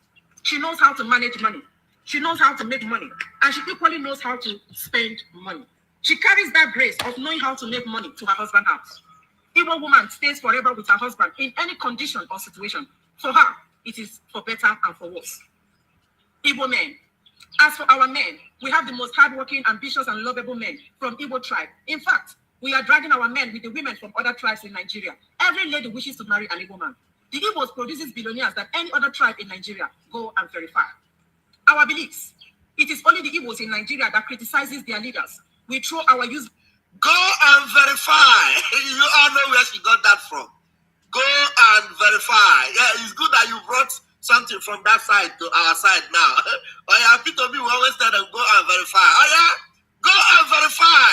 she knows how to manage money. She knows how to make money, and she equally knows how to spend money. She carries that grace of knowing how to make money to her husband's house. Igbo woman stays forever with her husband in any condition or situation. For her, it is for better and for worse. Igbo men. As for our men, we have the most hardworking, ambitious, and lovable men from Igbo tribe. In fact, we are dragging our men with the women from other tribes in Nigeria. Every lady wishes to marry an Igbo man. The Igbos produces billionaires that any other tribe in Nigeria go and verify. Our beliefs. It is only the Igbos in Nigeria that criticizes their leaders. We throw our use. Go and verify. You all know where she got that from. Go and verify. Yeah, it's good that you brought something from that side to our side now. Oh yeah, P2B will always tell them go and verify. Oh yeah, go and verify.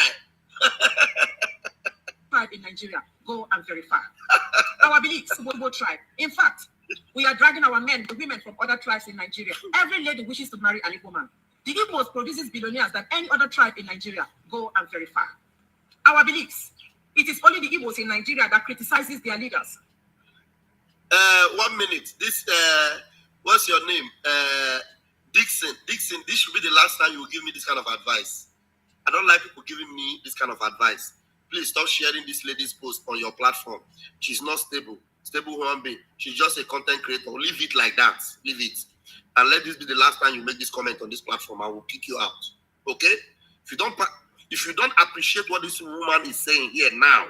Tribe in Nigeria, go and verify. Our beliefs, Igbo tribe. In fact, we are dragging our men, the women from other tribes in Nigeria. Every lady wishes to marry an Igbo man. The Igbos produces billionaires that any other tribe in Nigeria go and verify. Our beliefs. It is only the Igbos in Nigeria that criticizes their leaders. 1 minute. This what's your name? Dixon. Dixon, this should be the last time you will give me this kind of advice. I don't like people giving me this kind of advice. Please stop sharing this lady's post on your platform. She's not stable human being. She's just a content creator. Leave it like that. Leave it. And let this be the last time you make this comment on this platform. I will kick you out. Okay? If you don't appreciate what this woman is saying here now,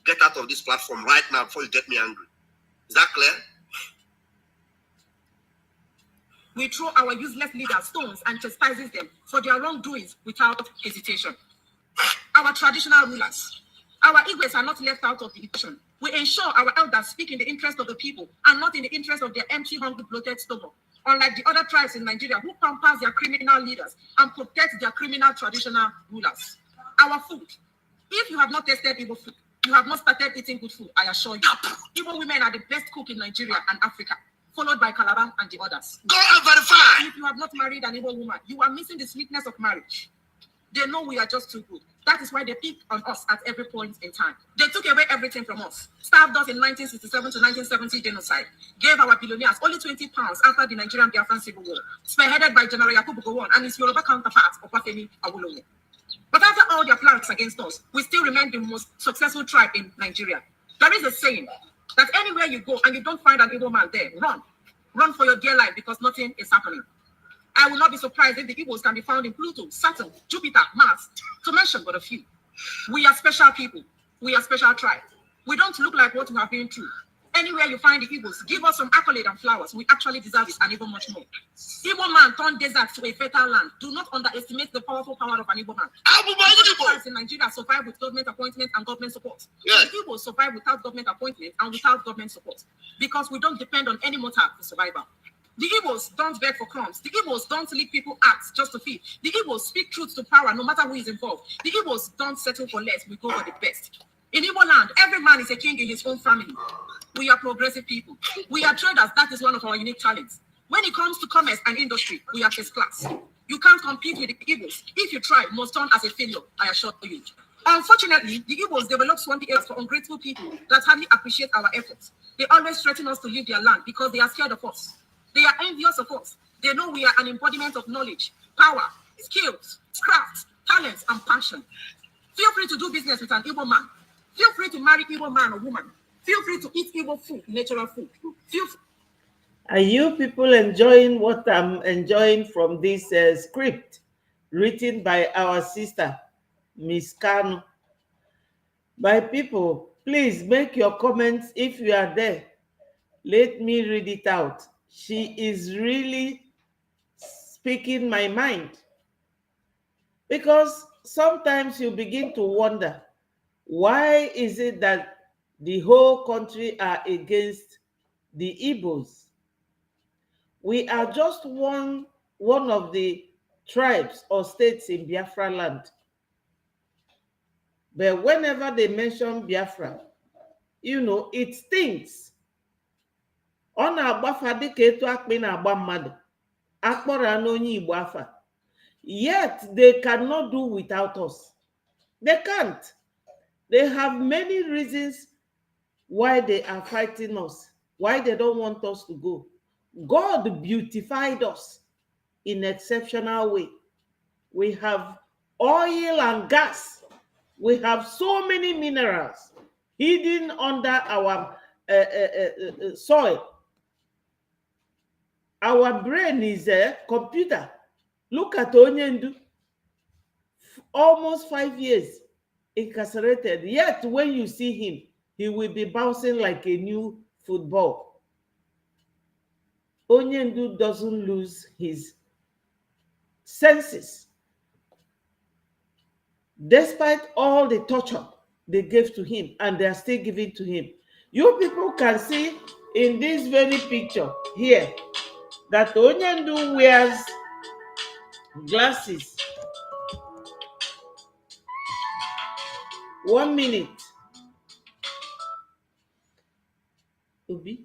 get out of this platform right now before you get me angry. Is that clear? We throw our useless leaders stones and chastises them for their wrongdoings without hesitation. Our traditional rulers. Our Igwes are not left out of the equation. We ensure our elders speak in the interest of the people and not in the interest of their empty, hungry, bloated stomach. Unlike the other tribes in Nigeria who pampers their criminal leaders and protect their criminal traditional rulers. Our food. If you have not tasted Igbo food, you have not started eating good food, I assure you. Igbo women are the best cook in Nigeria and Africa, followed by Calabar and the others. Go and verify. If you have not married an Igbo woman, you are missing the sweetness of marriage. They know we are just too good. That is why they pick on us at every point in time. They took away everything from us, starved us in 1967 to 1970 genocide, gave our billionaires only 20 pounds after the Nigerian Biafran civil war, spearheaded by General Yakubu Gowon and his Yoruba counterpart, Obafemi Awolowo. But after all their plans against us, we still remain the most successful tribe in Nigeria. There is a saying that anywhere you go and you don't find an Igbo man there, run. Run for your dear life because nothing is happening. I will not be surprised if the Igbos can be found in Pluto, Saturn, Jupiter, Mars, to mention but a few. We are special people. We are special tribe. We don't look like what we have been through. Anywhere you find the Igbos, give us some accolade and flowers. We actually deserve it and even much more. Igbo man turned desert to a fertile land. Do not underestimate the powerful power of an Igbo man. Tribes in Nigeria survive with government appointment and government support. Yes. The Igbos survive without government appointment and without government support because we don't depend on any motive for survival. The Igbos don't beg for crumbs. The Igbos don't leak people acts just to feed. The Igbos speak truth to power no matter who is involved. The Igbos don't settle for less. We go for the best. In Igbo land, every man is a king in his own family. We are progressive people. We are traders. That is one of our unique talents. When it comes to commerce and industry, we are first class. You can't compete with the Igbos. If you try, you must turn as a failure, I assure you. Unfortunately, the Igbos develop swampy areas for ungrateful people that hardly appreciate our efforts. They always threaten us to leave their land because they are scared of us. They are envious of us. They know we are an embodiment of knowledge, power, skills, craft, talents, and passion. Feel free to do business with an Igbo man. Feel free to marry Igbo man or woman. Feel free to eat Igbo food, natural food. Are you people enjoying what I'm enjoying from this script written by our sister, Miss Kanu? My people, please make your comments if you are there. Let me read it out. She is really speaking my mind. Because sometimes you begin to wonder, why is it that the whole country are against the Igbos? We are just one of the tribes or states in Biafra land. But whenever they mention Biafra, it stinks. Ọ na-agbafa dịka etu akpị na-agba mmadụ. Akpọrọ n'onye Igbo afa. Yet they cannot do without us. They can't. They have many reasons why they are fighting us, why they don't want us to go. God beautified us in exceptional way. We have oil and gas. We have so many minerals hidden under our soil. Our brain is a computer. Look at Onyendu. Almost 5 years incarcerated. Yet when you see him, he will be bouncing like a new football. Onyendu doesn't lose his senses. Despite all the torture they gave to him, and they are still giving to him. You people can see in this very picture here that Onyendu wears glasses. 1 minute. Obi,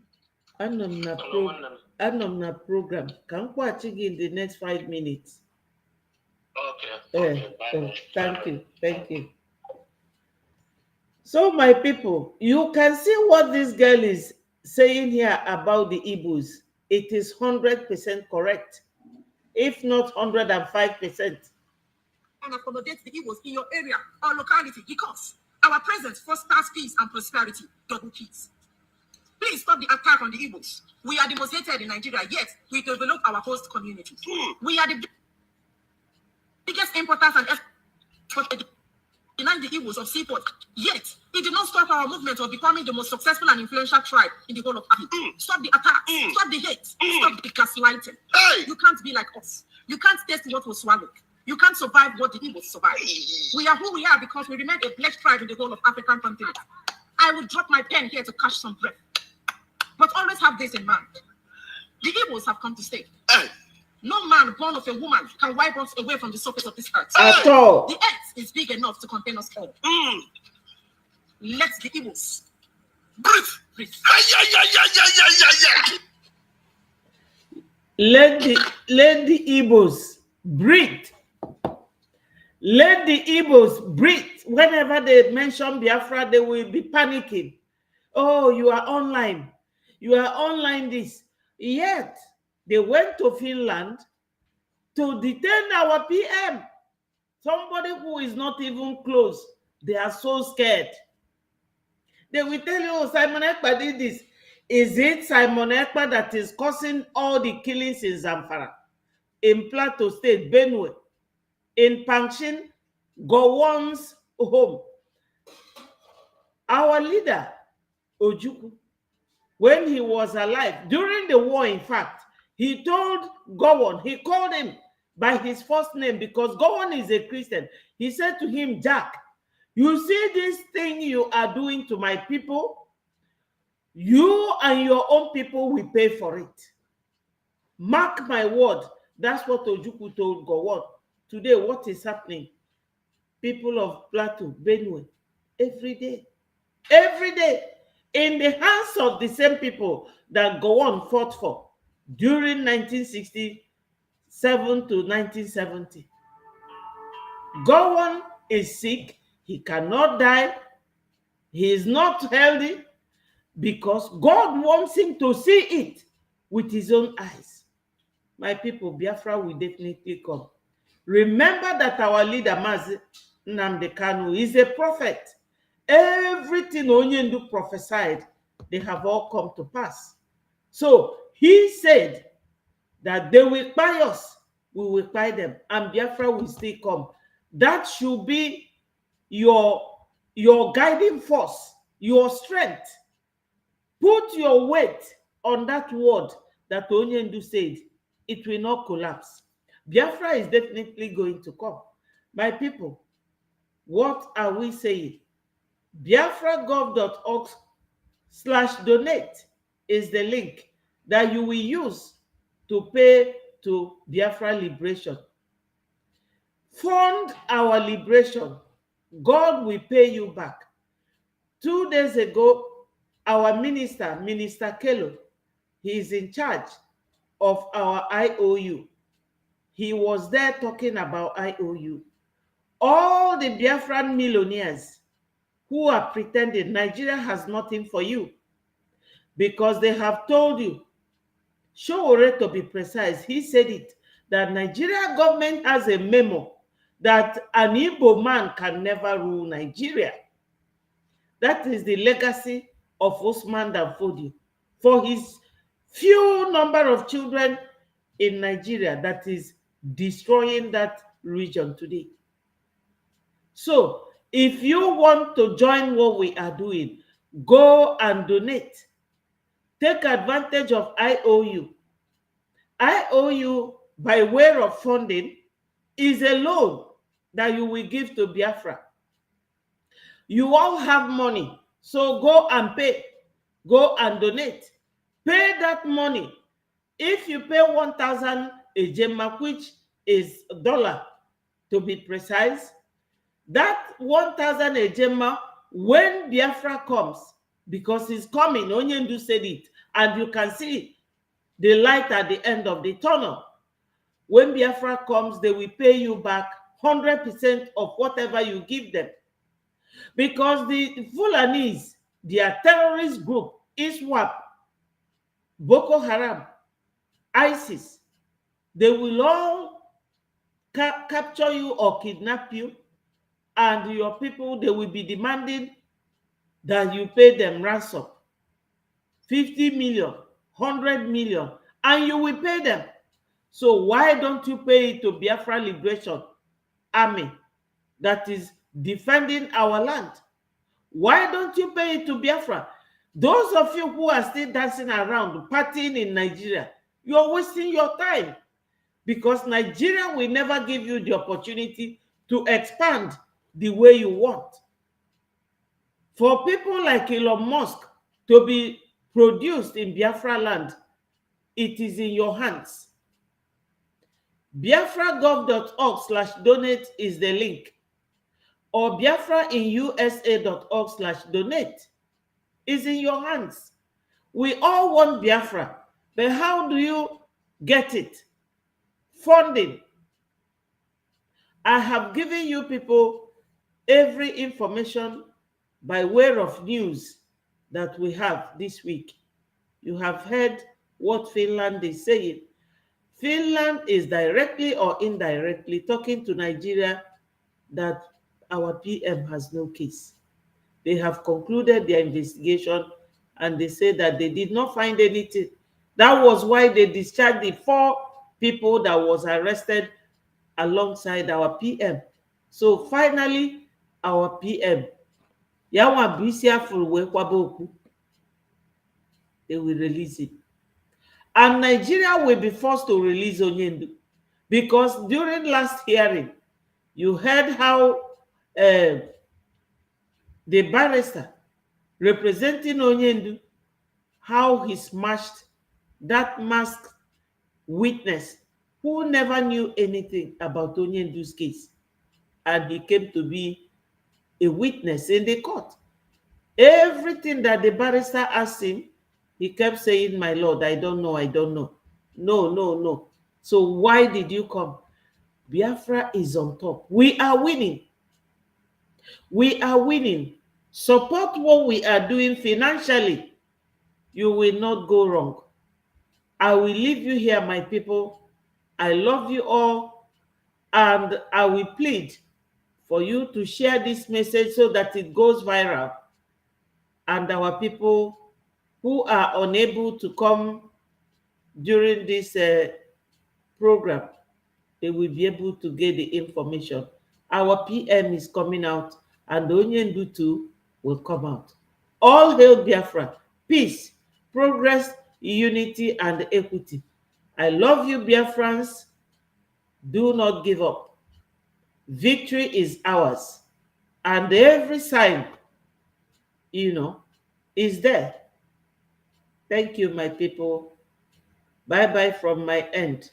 I'm na program. Can watch it in the next 5 minutes? Okay. Thank you. So, my people, you can see what this girl is saying here about the Igbos. It is 100% correct, if not 105%. And accommodate the Igbos in your area or locality because our presence fosters peace and prosperity. Double peace. Please stop the attack on the Igbos. We are the most hated in Nigeria, yet we develop our host community. We are the biggest importers and exporters in the Igbos of seaport, yet it did not stop our movement of becoming the most successful and influential tribe in the whole of Africa. Stop the attack, stop the hate, stop the gaslighting. Hey. You can't be like us. You can't taste what was swallowed. You can't survive what the Igbos survived. We are who we are because we remain a blessed tribe in the whole of African continent. I will drop my pen here to catch some breath. But always have this in mind. The Igbos have come to stay. Hey. No man born of a woman can wipe us away from the surface of this earth. At all. The earth is big enough to contain us all. Let the Igbos breathe. Let the Igbos breathe. Let the Igbos breathe. Whenever they mention Biafra, they will be panicking. Oh, you are online. You are online this. Yet, they went to Finland to detain our PM. Somebody who is not even close. They are so scared. They will tell you, oh, Simon Ekpa did this. Is it Simon Ekpa that is causing all the killings in Zamfara, in Plateau State, Benue, in Pangshin, Gowon's home? Our leader, Ojukwu, when he was alive, during the war, in fact, he told Gowon, he called him by his first name because Gowon is a Christian. He said to him, Jack, you see this thing you are doing to my people? You and your own people will pay for it. Mark my word. That's what Ojukwu told Gowon. Today, what is happening? People of Plateau, Benue, every day, in the hands of the same people that Gowon fought for during 1967 to 1970. Gowon is sick. He cannot die. He is not healthy because God wants him to see it with his own eyes. My people, Biafra will definitely come. Remember that our leader, Mazi Nnamdi Kanu, is a prophet. Everything Onyendu prophesied, they have all come to pass. So he said that they will buy us, we will buy them, and Biafra will still come. That should be your guiding force, your strength. Put your weight on that word that Onyendu said. It will not collapse. Biafra is definitely going to come. My people, what are we saying? biafragov.org/donate is the link that you will use to pay to Biafra liberation. Fund our liberation. God will pay you back. 2 days ago, our minister, Minister Kelo, he is in charge of our IOU. He was there talking about IOU. All the Biafran millionaires who are pretending Nigeria has nothing for you, because they have told you, Showore to be precise, he said it, that Nigeria government has a memo that an Igbo man can never rule Nigeria. That is the legacy of Osman Danfodio for his few number of children in Nigeria that is destroying that region today. So if you want to join what we are doing, go and donate. Take advantage of IOU. IOU, by way of funding, is a loan that you will give to Biafra. You all have money, so go and pay. Go and donate. Pay that money. If you pay 1,000 ejema, which is dollar to be precise, that 1,000 ejema, when Biafra comes, because he's coming, Onyendu said it, and you can see the light at the end of the tunnel. When Biafra comes, they will pay you back 100% of whatever you give them. Because the Fulanese, their terrorist group, ISWAP, Boko Haram, ISIS, they will all capture you or kidnap you, and your people, they will be demanding that you pay them ransom. 50 million, 100 million, and you will pay them. So why don't you pay it to Biafra Liberation Army that is defending our land? Why don't you pay it to Biafra? Those of you who are still dancing around, partying in Nigeria, you're wasting your time, because Nigeria will never give you the opportunity to expand the way you want. For people like Elon Musk to be produced in Biafra land, it is in your hands. biafragov.org/donate is the link, or biafrainUSA.org/donate is in your hands. We all want Biafra, but how do you get it? Funding. I have given you people every information by way of news that we have this week. You have heard what Finland is saying. Finland is directly or indirectly talking to Nigeria that our PM has no case. They have concluded their investigation and they say that they did not find anything. That was why they discharged the 4 people that was arrested alongside our PM. So finally, our PM, they will release it. And Nigeria will be forced to release Onyendu, because during last hearing, you heard how the barrister representing Onyendu, how he smashed that masked witness who never knew anything about Onyendu's case, and he came to be a witness in the court. Everything that the barrister asked him, he kept saying, "My lord, I don't know, I don't know." No, no, no. So why did you come? Biafra is on top. We are winning. We are winning. Support what we are doing financially. You will not go wrong. I will leave you here, my people. I love you all, and I will plead for you to share this message so that it goes viral, and our people who are unable to come during this program, they will be able to get the information. Our PM is coming out, and Onyendu too will come out. All hail Biafra, peace, progress, unity, and equity. I love you, Biafrans. Do not give up. Victory is ours. And every sign, is there. Thank you, my people. Bye-bye from my end.